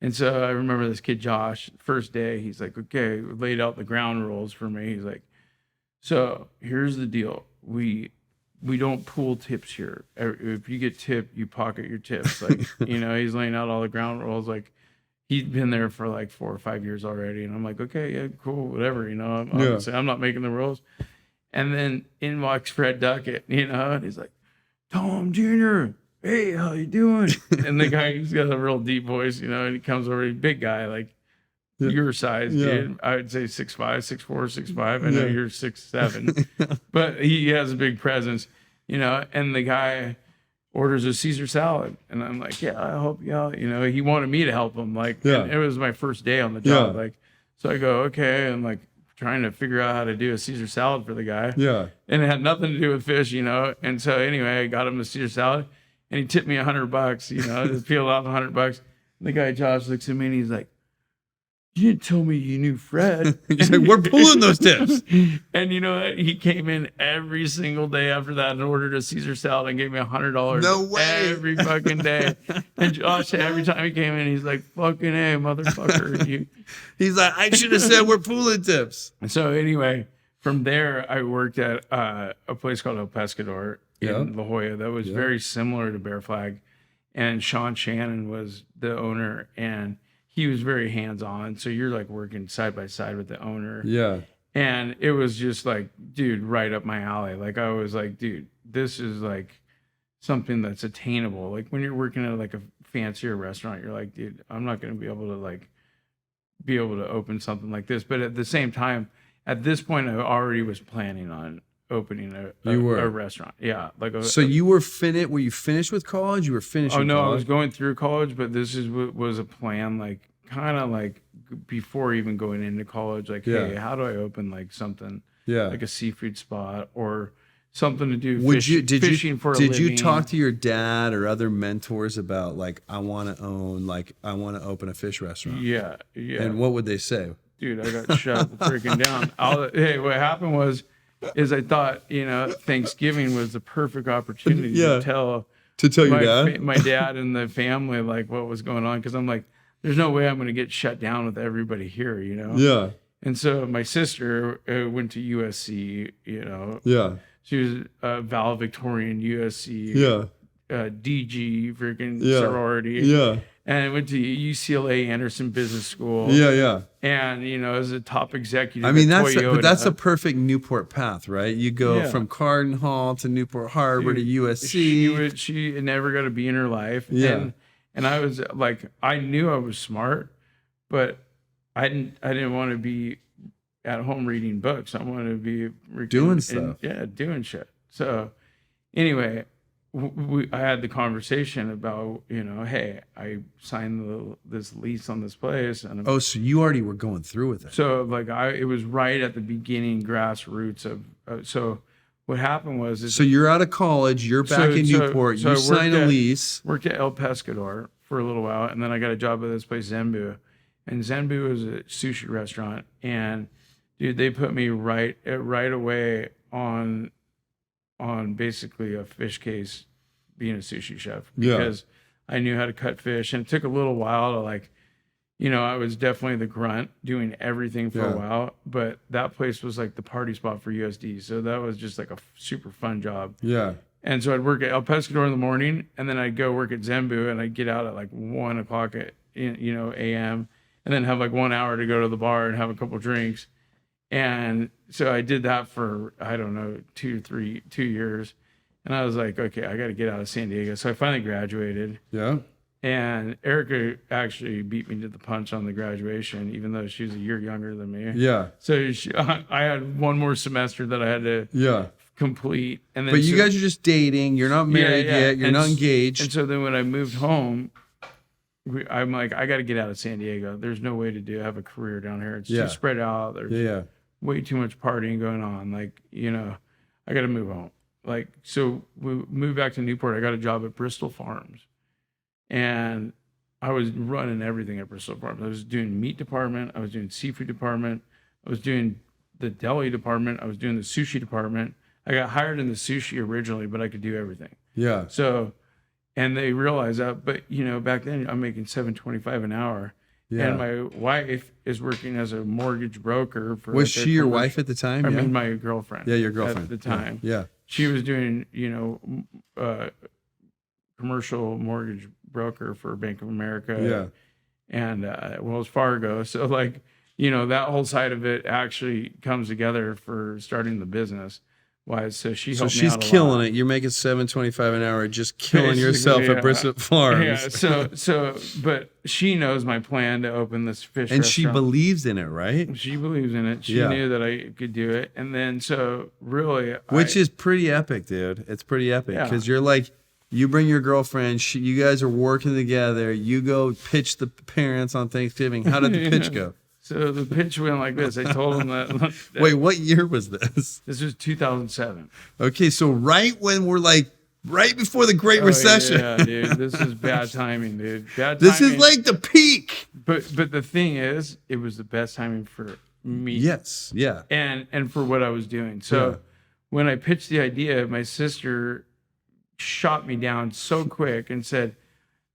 And so I remember this kid, Josh, first day, he's like, okay, laid out the ground rules for me. He's like, so here's the deal. We don't pool tips here. If you get tipped, you pocket your tips. Like, he's laying out all the ground rules. Like, he'd been there for like 4 or 5 years already. And I'm like, okay, yeah, cool, whatever. Obviously, I'm not making the rules. And then in walks Fred Duckett, and he's like, Tom Jr., hey, how you doing? And the guy, he's got a real deep voice, and he comes over, big guy, like your size, dude. I would say 6'5", 6'4", 6'5". I know you're 6'7", but he has a big presence, and the guy orders a Caesar salad. And I'm like, yeah, I'll help you out. He wanted me to help him. Like, and it was my first day on the job. Like, so I go, okay. I'm like trying to figure out how to do a Caesar salad for the guy. And it had nothing to do with fish, And so anyway, I got him the Caesar salad. And he tipped me $100, just peeled off $100. And the guy, Josh, looks at me and he's like, you didn't tell me you knew Fred. He's like, we're pulling those tips. And you know what? He came in every single day after that and ordered a Caesar salad and gave me $100. No way. Every fucking day. And Josh, every time he came in, he's like, fucking hey, motherfucker. He's like, I should have said we're pulling tips. And so anyway, from there, I worked at a place called El Pescador in La Jolla that was very similar to Bear Flag, and Sean Shannon was the owner, and he was very hands-on. So you're like working side by side with the owner. And it was just like, dude, right up my alley. Like I was like, dude, this is like something that's attainable. Like when you're working at like a fancier restaurant, you're like, dude, I'm not going to be able to open something like this. But at the same time, at this point, I already was planning on opening a restaurant. So you were finished? Were you finished with college? You were finished? Oh no, college? I was going through college, but this was a plan, like kind of like before even going into college. Like, hey, how do I open like something, like a seafood spot or something to do? Fishing for a living. Did you talk to your dad or other mentors about like I want to open a fish restaurant? Yeah. And what would they say? Dude, I got shut freaking down. Hey, what happened is I thought, Thanksgiving was the perfect opportunity to tell your dad? My dad and the family, like what was going on. Cause I'm like, there's no way I'm going to get shut down with everybody here, And so my sister went to USC, She was valedictorian USC, DG, freaking sorority. And I went to UCLA Anderson Business School. And, as a top executive I mean, at but Toyota. that's a perfect Newport path, right? You go from Carden Hall to Newport Harbor to USC. She never got a B in her life. And I was like, I knew I was smart, but I didn't want to be at home reading books. I wanted to be Doing stuff. Doing shit. So anyway, I had the conversation about, hey, I signed this lease on this place. And so you already were going through with it. So like it was right at the beginning grassroots of, so what happened was. So you're out of college, you're back in Newport, you sign a lease. Worked at El Pescador for a little while. And then I got a job at this place, Zenbu. And Zenbu was a sushi restaurant. And dude, they put me right away on basically a fish case being a sushi chef, because I knew how to cut fish, and it took a little while to like, I was definitely the grunt doing everything for a while, but that place was like the party spot for USD. So that was just like a super fun job. Yeah. And so I'd work at El Pescador in the morning, and then I'd go work at Zenbu, and I'd get out at like 1 o'clock a.m. and then have like 1 hour to go to the bar and have a couple drinks. And so I did that for, I don't know, 2 years. And I was like, okay, I got to get out of San Diego. So I finally graduated. Yeah. And Erica actually beat me to the punch on the graduation, even though she was a year younger than me. Yeah. So I had one more semester that I had to complete. And then, but you guys are just dating. You're not married yet. You're not engaged. And so then when I moved home, I'm like, I got to get out of San Diego. There's no way to have a career down here. It's too spread out. There's way too much partying going on. Like, I got to move home. Like, so we moved back to Newport. I got a job at Bristol Farms, and I was running everything at Bristol Farms. I was doing meat department. I was doing seafood department. I was doing the deli department. I was doing the sushi department. I got hired in the sushi originally, but I could do everything. Yeah. So, and they realized that, but back then I'm making $7.25 an hour. Yeah. And my wife is working as a mortgage broker for. Was she your wife at the time? I mean, my girlfriend. Yeah, your girlfriend at the time. Yeah. She was doing, commercial mortgage broker for Bank of America. And Wells Fargo. So like, that whole side of it actually comes together for starting the business. Why? So she's killing it. You're making $7.25 an hour, just killing basically, yourself at Bristol Farms. Yeah. But she knows my plan to open this fish and restaurant. She believes in it, right? She believes in it. She knew that I could do it. And then so really, which is pretty epic, dude. It's pretty epic because you're like, you bring your girlfriend. You guys are working together. You go pitch the parents on Thanksgiving. How did the pitch go? So the pitch went like this. I told them that. Wait, what year was this? This was 2007. Okay, so right when we're like, right before the Great Recession. Yeah, dude. This is bad timing, dude. Bad timing. This is like the peak. But the thing is, it was the best timing for me. Yes, yeah. And for what I was doing. So when I pitched the idea, my sister shot me down so quick and said,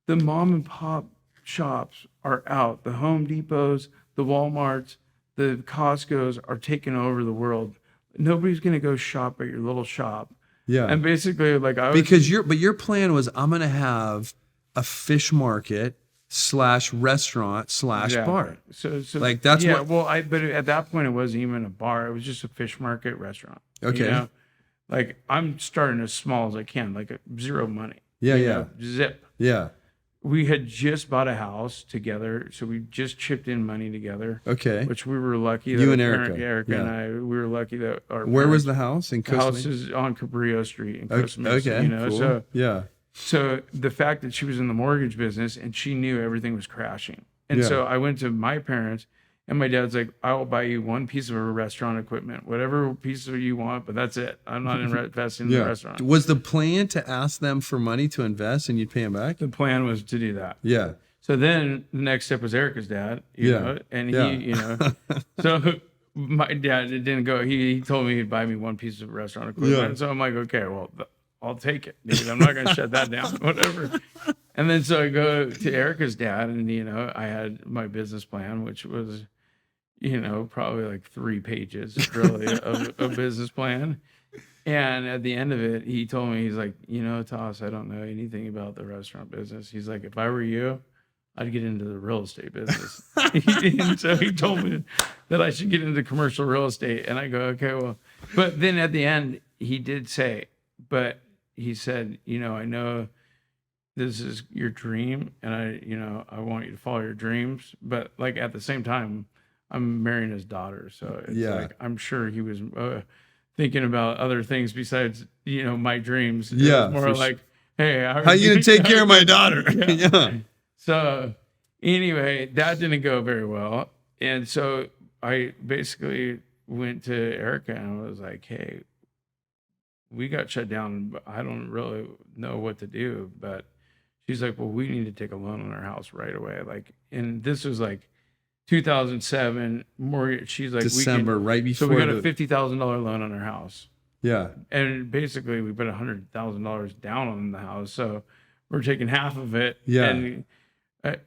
the mom and pop shops are out. The Home Depots, the Walmarts, the Costco's are taking over the world. Nobody's going to go shop at your little shop. Yeah. And basically like because your plan was, I'm going to have a fish market / restaurant / bar. So like that's what. Well, but at that point it wasn't even a bar. It was just a fish market restaurant. Okay. Like I'm starting as small as I can, like zero money. Yeah. Zip. Yeah. We had just bought a house together, so we just chipped in money together. Okay. Which we were lucky. You and Erica. Erica and I, we were lucky that our Where was the house? In Costa Mesa? The house is on Cabrillo Street in Costa Mesa. Okay. Cool. So the fact that she was in the mortgage business and she knew everything was crashing. And so I went to my parents, and my dad's like, I will buy you one piece of restaurant equipment, whatever piece of you want, but that's it. I'm not investing in the restaurant. Was the plan to ask them for money to invest and you'd pay them back? The plan was to do that. Yeah. So then the next step was Erica's dad, you know, and he, so my dad didn't go. He told me he'd buy me one piece of restaurant equipment. Yeah. So I'm like, okay, well, I'll take it. Dude. I'm not going to shut that down, whatever. And then so I go to Erica's dad, and, I had my business plan, which was, probably like 3 pages really of a business plan. And at the end of it, he told me, he's like, Thos, I don't know anything about the restaurant business. He's like, if I were you, I'd get into the real estate business. And so he told me that I should get into commercial real estate. And I go, okay, well, but then at the end, he did say, but he said, I know this is your dream, and I want you to follow your dreams. But like at the same time, I'm marrying his daughter, so it's like I'm sure he was thinking about other things besides my dreams. It was more like, hey, how are you gonna take care of my daughter? Yeah. So anyway, that didn't go very well, and so I basically went to Erica and I was like, hey, we got shut down, but I don't really know what to do. But she's like, well, we need to take a loan on our house right away. Like, and this was like 2007 mortgage. She's like, December, right before. So we got a $50,000 loan on our house. Yeah. And basically we put $100,000 down on the house. So we're taking half of it. Yeah.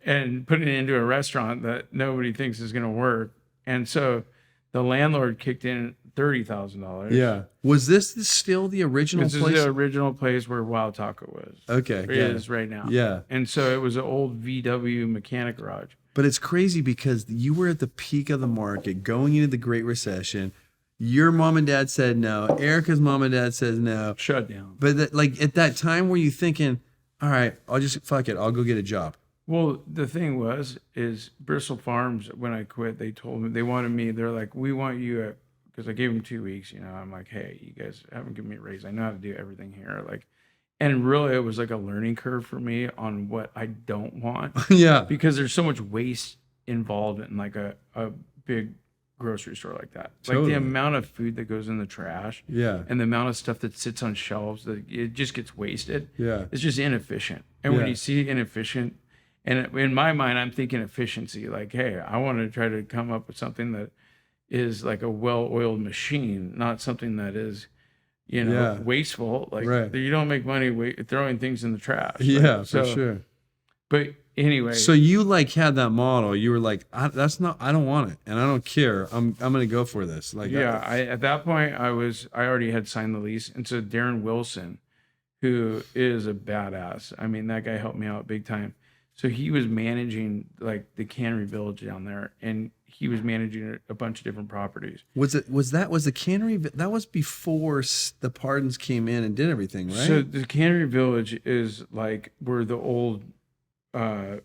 And putting it into a restaurant that nobody thinks is going to work. And so the landlord kicked in $30,000. Yeah. Was this still the original place? This is the original place where Wild Taco was. Okay. It is right now. Yeah. And so it was an old VW mechanic garage. But it's crazy because you were at the peak of the market going into the Great Recession. Your mom and dad said no. Erica's mom and dad says no. Shut down. But like at that time, were you thinking, all right, I'll just fuck it. I'll go get a job. Well, the thing is Bristol Farms, when I quit, they told me, they wanted me, they're like, we want you because I gave them 2 weeks, I'm like, hey, you guys haven't given me a raise. I know how to do everything here. Like, and really it was like a learning curve for me on what I don't want. Yeah. Because there's so much waste involved in like a big grocery store like that. Totally. Like the amount of food that goes in the trash. Yeah. And the amount of stuff that sits on shelves that it just gets wasted. Yeah. It's just inefficient. And when you see inefficient, and in my mind, I'm thinking efficiency. Like, hey, I want to try to come up with something that is like a well-oiled machine, not something that is, wasteful. Like, you don't make money throwing things in the trash. Yeah, right? for sure. But anyway. So you like had that model. You were like, I don't want it, and I don't care. I'm gonna go for this. Like, at that point, I already had signed the lease, and so Darren Wilson, who is a badass. I mean, that guy helped me out big time. So he was managing like the Cannery Village down there, and he was managing a bunch of different properties. Was the Cannery? That was before the Pardons came in and did everything, right? So the Cannery Village is like where the old, what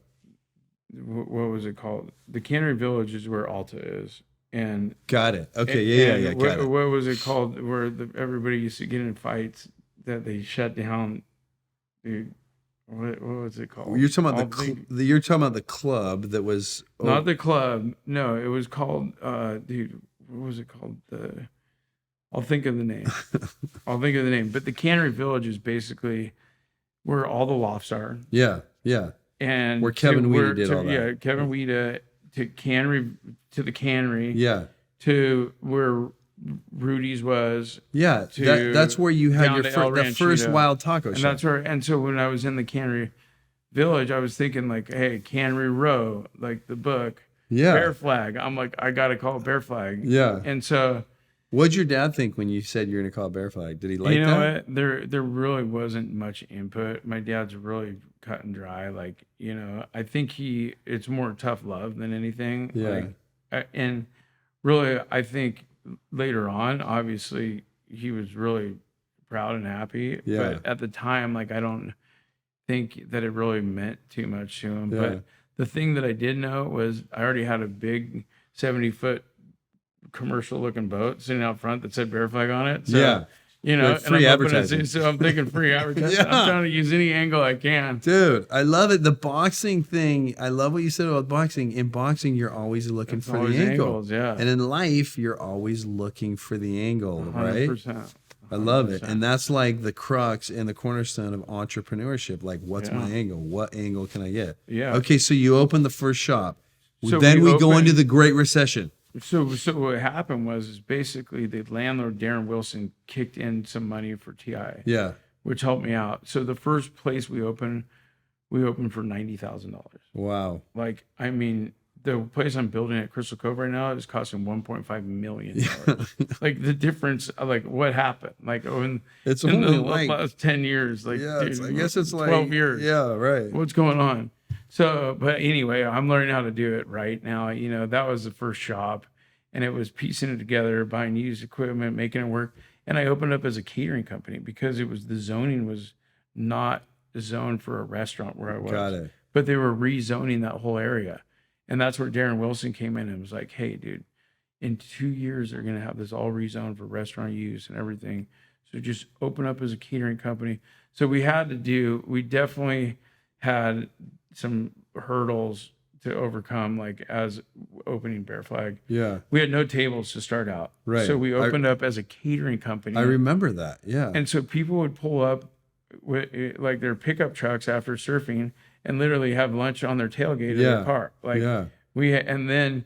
was it called? The Cannery Village is where Alta is, and got it. Okay, yeah. Got it. What was it called? Where everybody used to get in fights that they shut down. What was it called? You're talking about you're talking about the club that was not the club. No, it was called. Dude, what was it called? I'll think of the name. But the Cannery Village is basically where all the lofts are. Yeah. And where Kevin Weeda did all that. Yeah, Kevin Weeda to the Cannery. Yeah. To where Rudy's was. Yeah, that's where you had the first Wild Taco shop. And so when I was in the Cannery Village, I was thinking like, hey, Cannery Row, like the book. Yeah. Bear Flag. I'm like, I gotta call it Bear Flag. Yeah. And so what'd your dad think when you said you're gonna call it Bear Flag? Did he like that? You know what? There really wasn't much input. My dad's really cut and dry. Like, I think it's more tough love than anything. Yeah. And really, I think later on, obviously, he was really proud and happy. Yeah. But at the time, like, I don't think that it really meant too much to him. Yeah. But the thing that I did know was I already had a big 70-foot commercial-looking boat sitting out front that said Bear Flag on it. So, yeah. Like free advertising. So I'm thinking free advertising. Yeah. I'm trying to use any angle I can. Dude, I love it. The boxing thing. I love what you said about boxing. In boxing, you're always looking for the angle. Angles, yeah. And in life, you're always looking for the angle, 100%, right? 100%. I love it. And that's like the crux and the cornerstone of entrepreneurship. Like, what's my angle? What angle can I get? Yeah. Okay, so you open the first shop. So then we go into the Great Recession. So what happened was basically the landlord, Darren Wilson, kicked in some money for TI. Yeah. Which helped me out. So the first place we opened for $90,000. Wow. Like, I mean, the place I'm building at Crystal Cove right now is costing $1.5 million. Like the difference, like what happened? Like in the last 10 years, like dude, I guess it's 12 years. Yeah, right. What's going on? So, but anyway, I'm learning how to do it right now. That was the first shop, and it was piecing it together, buying used equipment, making it work. And I opened up as a catering company because the zoning was not zoned for a restaurant where I was. Got it. But they were rezoning that whole area. And that's where Darren Wilson came in and was like, hey, dude, in 2 years, they're going to have this all rezoned for restaurant use and everything. So just open up as a catering company. So we definitely had some hurdles to overcome, like as opening Bear Flag. Yeah. We had no tables to start out. Right. So we opened up as a catering company. I remember that. Yeah. And so people would pull up with like their pickup trucks after surfing and literally have lunch on their tailgate of their car. Like and then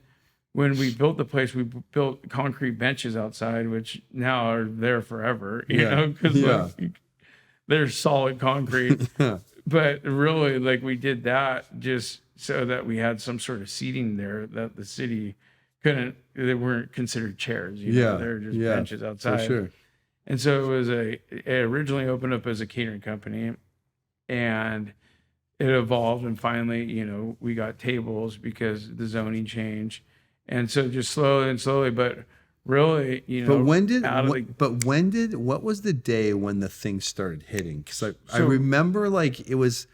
when we built the place, we built concrete benches outside, which now are there forever, you know, because like, they're solid concrete. But really, like we did that just so that we had some sort of seating there that the city they weren't considered chairs, you know, they're just benches outside. For sure. And so it originally opened up as a catering company, and it evolved, and finally, you know, we got tables because the zoning changed. And so just slowly, but really, you know. But what was the day when the thing started hitting? Because I remember like it was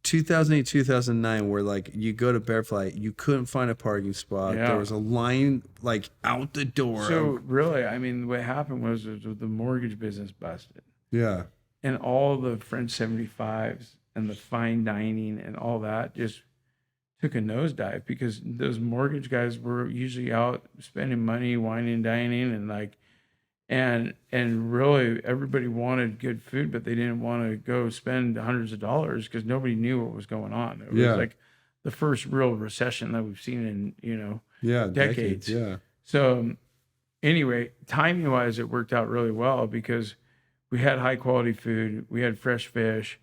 2008, 2009, where like you go to Bear Flag, you couldn't find a parking spot. Yeah. There was a line like out the door. So really, I mean, what happened was the mortgage business busted. Yeah. And all the French 75s and the fine dining and all that just took a nosedive because those mortgage guys were usually out spending money, whining and dining, and like, and really everybody wanted good food, but they didn't want to go spend hundreds of dollars because nobody knew what was going on. It was like the first real recession that we've seen in, you know, decades. Yeah. So anyway, timing wise, it worked out really well because we had high quality food, we had fresh fish,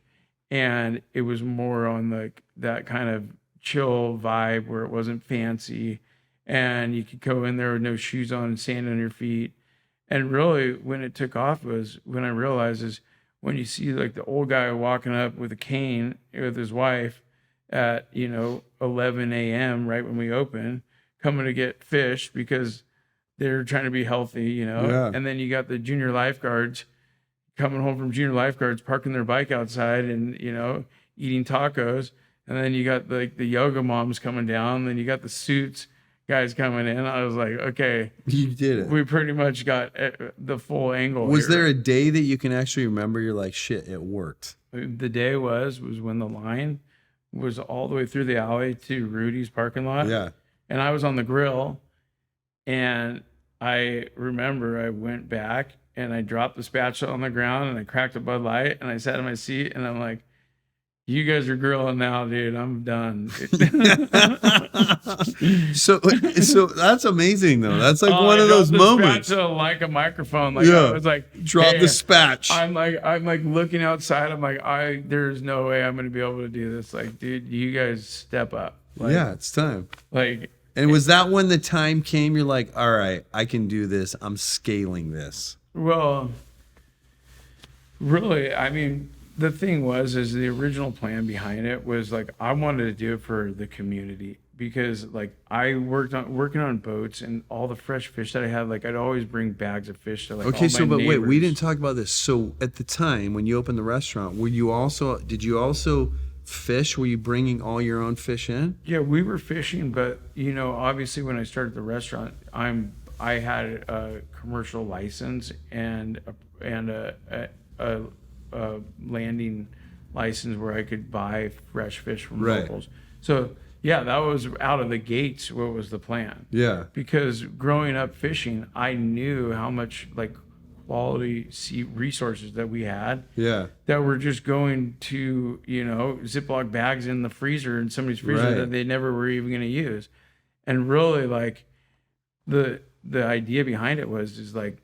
and it was more on like that kind of chill vibe where it wasn't fancy, and you could go in there with no shoes on and sand on your feet. And really when it took off was when I realized is when you see like the old guy walking up with a cane with his wife at, you know, 11 a.m. right when we open, coming to get fish because they're trying to be healthy, you know. Yeah. And then you got the junior lifeguards coming home from junior lifeguards, parking their bike outside and, you know, eating tacos. And then you got like the yoga moms coming down. Then you got the suits guys coming in. I was like, okay, you did it. We pretty much got the full angle. Was there a day that you can actually remember? You're like, shit, it worked. The day was when the line was all the way through the alley to Rudy's parking lot. Yeah. And I was on the grill, and I remember I went back and I dropped the spatula on the ground and I cracked a Bud Light and I sat in my seat and I'm like, you guys are grilling now, dude. I'm done. So that's amazing though. That's like one of those moments. Like a microphone. Like I was like, drop the spatch. I'm like looking outside. I'm like, there's no way I'm gonna be able to do this. Like, dude, you guys step up. Like, yeah, it's time. Like, and was that when the time came? You're like, all right, I can do this. I'm scaling this. Well, really, I mean, the thing is the original plan behind it was like I wanted to do it for the community because like I working on boats and all the fresh fish that I had, like I'd always bring bags of fish to like okay, so but wait, we didn't talk about this. So at the time when you opened the restaurant, did you also fish? Were you bringing all your own fish in? Yeah, we were fishing, but you know, obviously when I started the restaurant, I had a commercial license and a landing license where I could buy fresh fish from locals. So yeah, that was out of the gates what was the plan. Yeah. Because growing up fishing, I knew how much like quality sea resources that we had. Yeah. That were just going to, you know, Ziploc bags in the freezer in somebody's freezer that they never were even going to use. And really like the idea behind it is like,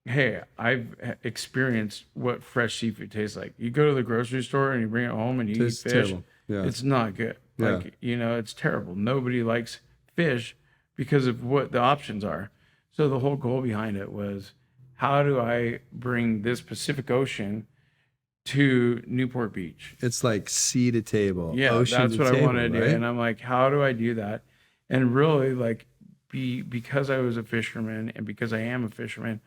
hey, I've experienced what fresh seafood tastes like. You go to the grocery store and you bring it home and you eat fish. Terrible. Yeah. It's not good. Like, you know, it's terrible. Nobody likes fish because of what the options are. So the whole goal behind it was, how do I bring this Pacific Ocean to Newport Beach? It's like sea to table. Yeah, ocean that's what table, I wanted to do. right? And I'm like, how do I do that? And really, like, because I was a fisherman and because I am a fisherman,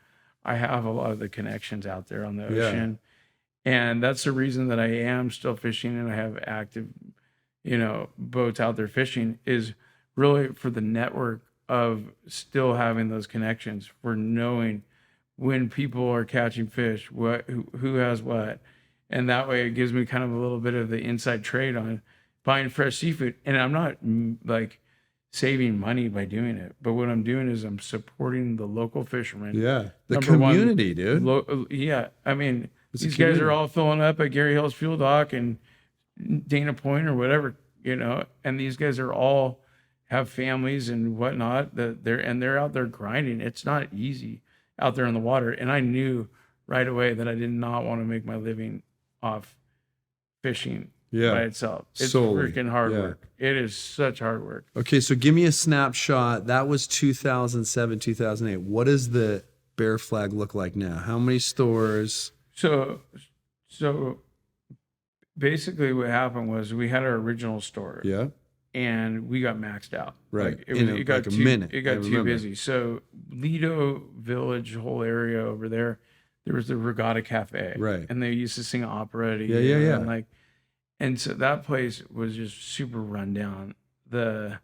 I have a lot of the connections out there on the ocean. And that's the reason that I am still fishing and I have active, boats out there fishing, is really for the network of still having those connections, for knowing when people are catching fish, who has what. And that way it gives me kind of a little bit of the inside trade on buying fresh seafood. And I'm not like saving money by doing it, but what I'm doing is I'm supporting the local fishermen. Yeah. The Number community, dude. Yeah. I mean, It's these a guys community. are all filling up at Gary Hill's Fuel Dock and Dana Point or whatever, and these guys are all have families and whatnot that they're out there grinding. It's not easy out there in the water. And I knew right away that I did not want to make my living off fishing by itself. It's solely. freaking hard Yeah. work. It is such hard work. Okay, so give me a snapshot. That was 2007, 2008. What does the Bear Flag look like now? How many stores? So basically what happened was we had our original store. Yeah. And we got maxed out. Right. Like it got like a too, minute. It got too busy. So Lido Village, whole area over there was the Regatta Cafe. Right. And they used to sing opera. Yeah. And so that place was just super run down. The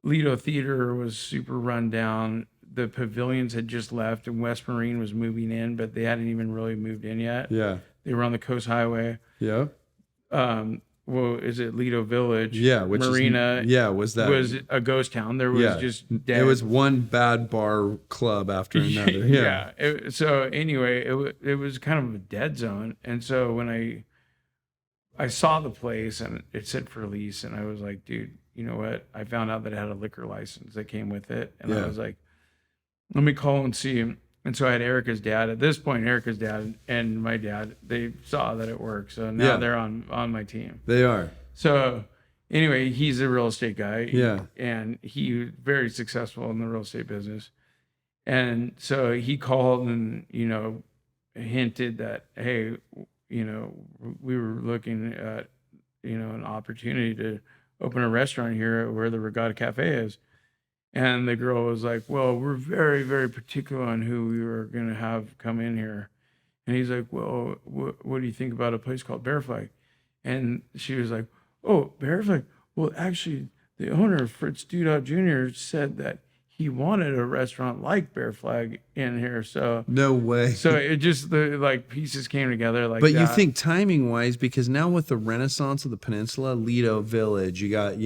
Lido Theater was super run down. The pavilions had just left and West Marine was moving in, but they hadn't even really moved in yet. Yeah. They were on the Coast Highway. Yeah. Well, is it Lido Village? Yeah. Which Marina. was that? Was a ghost town. There was just dead. It was one bad bar club after another. Yeah. So anyway, it was kind of a dead zone. And so when I saw the place and it said for lease, and I was like, dude, you know what? I found out that it had a liquor license that came with it. And I was like, let me call and see him. And so I had Erica's dad. At this point, Erica's dad and my dad, they saw that it worked. So now they're on my team. They are. So anyway, he's a real estate guy. Yeah. And he was very successful in the real estate business. And so he called and, hinted that, hey, we were looking at, an opportunity to open a restaurant here where the Regatta Cafe is. And the girl was like, well, we're very, very particular on who we were going to have come in here. And he's like, well, what do you think about a place called Bear Flag? And she was like, oh, Bear Flag? Well, actually, the owner, Fritz Dudau Jr., said that he wanted a restaurant like Bear Flag in here. So no way. So it just, the pieces came together like but that. you think timing wise, because now with the renaissance of the peninsula, Lido Village, you got,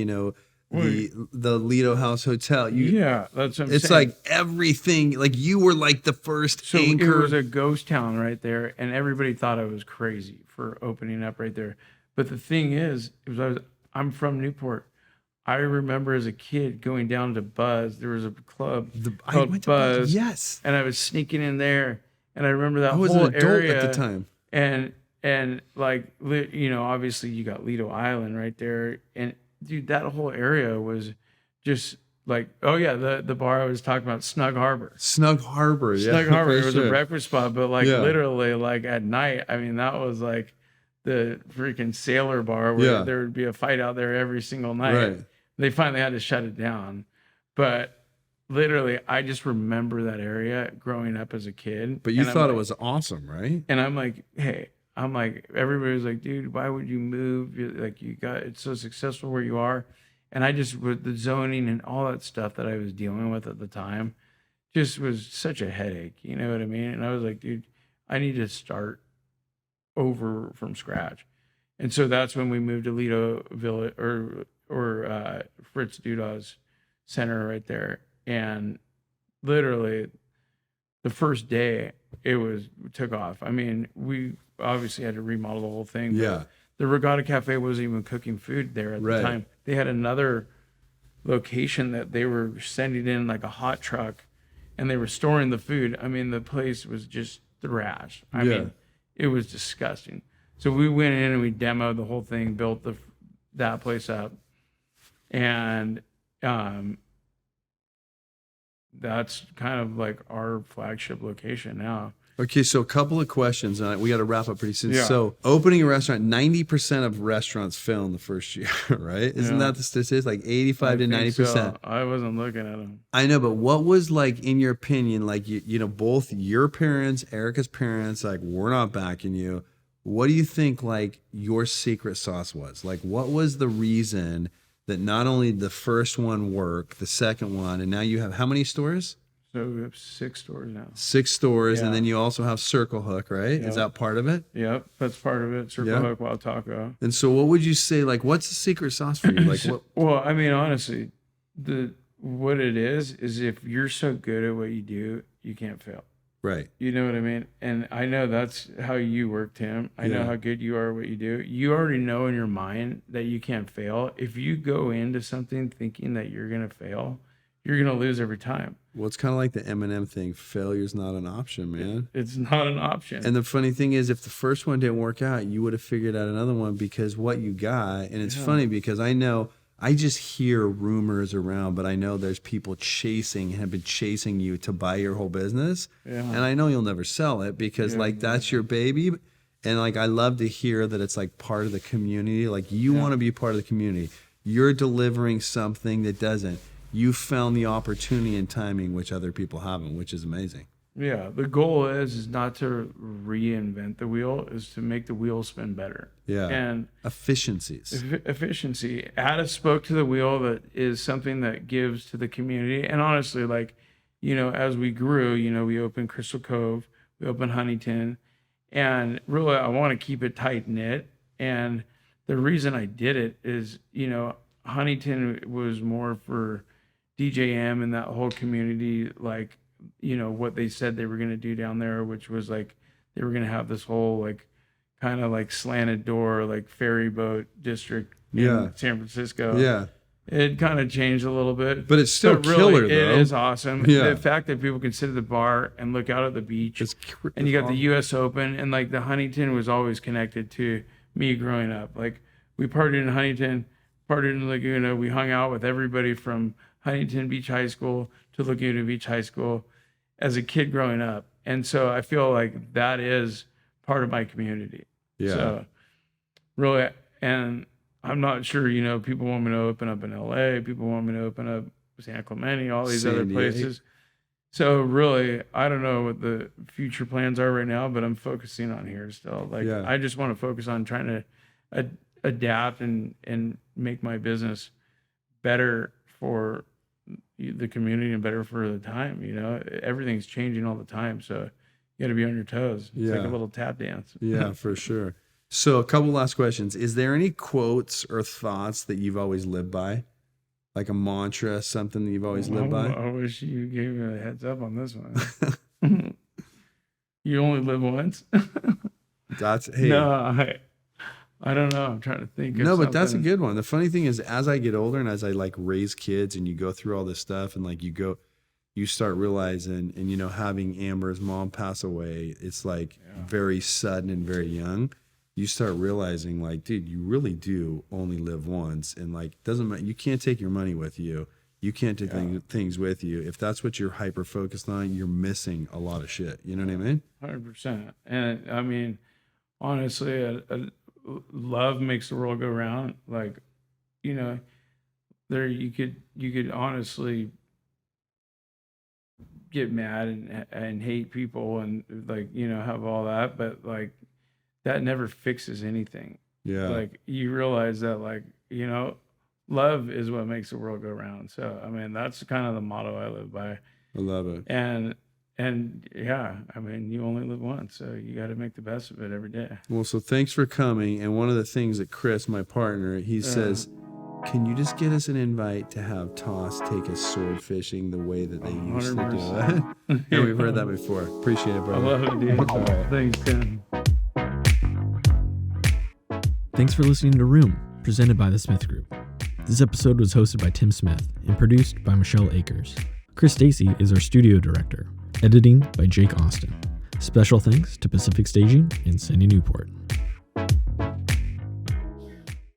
the Lido House Hotel. That's what I'm saying. It's like everything, like you were like the first anchor. It was a ghost town right there, and everybody thought I was crazy for opening up right there. But the thing is, I'm from Newport. I remember as a kid going down to Buzz. There was a club called Buzz. Yes. And I was sneaking in there, and I remember that I was whole an adult area at the time. And obviously you got Lido Island right there, and dude, that whole area was just like, oh yeah, the bar I was talking about, Snug Harbor. Snug Harbor, yeah. Snug Harbor. It was sure. a breakfast spot, but literally at night, I mean, that was like the freaking sailor bar where there would be a fight out there every single night. Right. They finally had to shut it down. But literally, I just remember that area growing up as a kid. But you thought it was awesome, right? And I'm like, hey, everybody was like, dude, why would you move? It's so successful where you are. And I just, with the zoning and all that stuff that I was dealing with at the time, just was such a headache. You know what I mean? And I was like, dude, I need to start over from scratch. And so that's when we moved to Lido Village or Fritz Dudau's center right there. And literally the first day it took off. I mean, we obviously had to remodel the whole thing. But the Regatta Cafe wasn't even cooking food there at the time. They had another location that they were sending in like a hot truck and they were storing the food. I mean, the place was just thrashed. I mean, it was disgusting. So we went in and we demoed the whole thing, built that place up. And that's kind of like our flagship location now. Okay, so a couple of questions. We got to wrap up pretty soon. Yeah. So opening a restaurant, 90% of restaurants fail in the first year, right? Isn't that the statistic? Like 85 to 90%. So. I wasn't looking at them. I know, but what was like, in your opinion, like, both your parents, Erica's parents, like, we're not backing you. what do you think like your secret sauce was? Like, what was the reason that not only the first one worked, the second one, and now you have how many stores? So we have 6 stores now. 6 stores, Yeah. and then you also have Circle Hook, right? Yep. Is that part of it? Yep, that's part of it. Circle Yep. Hook, Wild Taco. And so what would you say, like, what's the secret sauce for you? Like, what? Well, I mean, honestly, what it is if you're so good at what you do, you can't fail. Right. You know what I mean? And I know that's how you work, Tim. I know how good you are at what you do. You already know in your mind that you can't fail. If you go into something thinking that you're going to fail, you're going to lose every time. Well, it's kind of like the Eminem thing. Failure's not an option, man. It's not an option. And the funny thing is, if the first one didn't work out, you would have figured out another one because what you got. And it's funny because I just hear rumors around, but I know there's people have been chasing you to buy your whole business. Yeah. And I know you'll never sell it because like that's your baby. And like, I love to hear that it's like part of the community. Like you want to be part of the community. You're delivering something that doesn't. You found the opportunity and timing, which other people haven't, which is amazing. Yeah, the goal is not to reinvent the wheel, is to make the wheel spin better. Yeah. And efficiencies. Efficiency. Add a spoke to the wheel that is something that gives to the community. And honestly, like, as we grew, we opened Crystal Cove, we opened Huntington, and really I want to keep it tight knit. And the reason I did it is, Huntington was more for DJM and that whole community, like, what they said they were going to do down there, which was like they were going to have this whole like kind of like slanted door, like ferry boat district in San Francisco. Yeah. It kind of changed a little bit. But it's still killer, though. It is awesome. Yeah. The fact that people can sit at the bar and look out at the beach. And you got the U.S. Open, and like the Huntington was always connected to me growing up. Like we partied in Huntington, partied in Laguna. We hung out with everybody from Huntington Beach High School to Laguna Beach High School as a kid growing up. And so I feel like that is part of my community. Yeah. So really, and I'm not sure, people want me to open up in LA, people want me to open up San Clemente, all these other places. So really, I don't know what the future plans are right now, but I'm focusing on here still. Like I just want to focus on trying to adapt and make my business better for the community and better for the time. Everything's changing all the time, so you got to be on your toes. It's like a little tap dance. Yeah, for sure. So a couple last questions. Is there any quotes or thoughts that you've always lived by? Like a mantra, something that you've always lived by? I wish you gave me a heads up on this one. You only live once? No, I don't know. I'm trying to think. No, but that's a good one. The funny thing is, as I get older and as I like raise kids and you go through all this stuff and like you start realizing, and having Amber's mom pass away, it's like very sudden and very young. You start realizing like, dude, you really do only live once, and like, doesn't matter. You can't take your money with you. You can't take things with you. If that's what you're hyper focused on, you're missing a lot of shit. You know what I mean? 100%. And I mean, honestly, love makes the world go round. Like, there you could honestly get mad and hate people and like, have all that, but like that never fixes anything. Yeah. Like you realize that like, love is what makes the world go round. So, I mean, that's kind of the motto I live by. I love it. And yeah, I mean, you only live once, so you got to make the best of it every day. Well, so thanks for coming. And one of the things that Chris, my partner, he says, can you just get us an invite to have Thos take us sword fishing the way that they used 100%. To do it? Yeah, we've heard that before. Appreciate it, brother. I love it, dude. All right. Thanks, Tim. Thanks for listening to RUHM, presented by the Smith Group. This episode was hosted by Tim Smith and produced by Michelle Akers. Chris Stacy is our studio director. Editing by Jake Austin. Special thanks to Pacific Staging and Sandy Newport.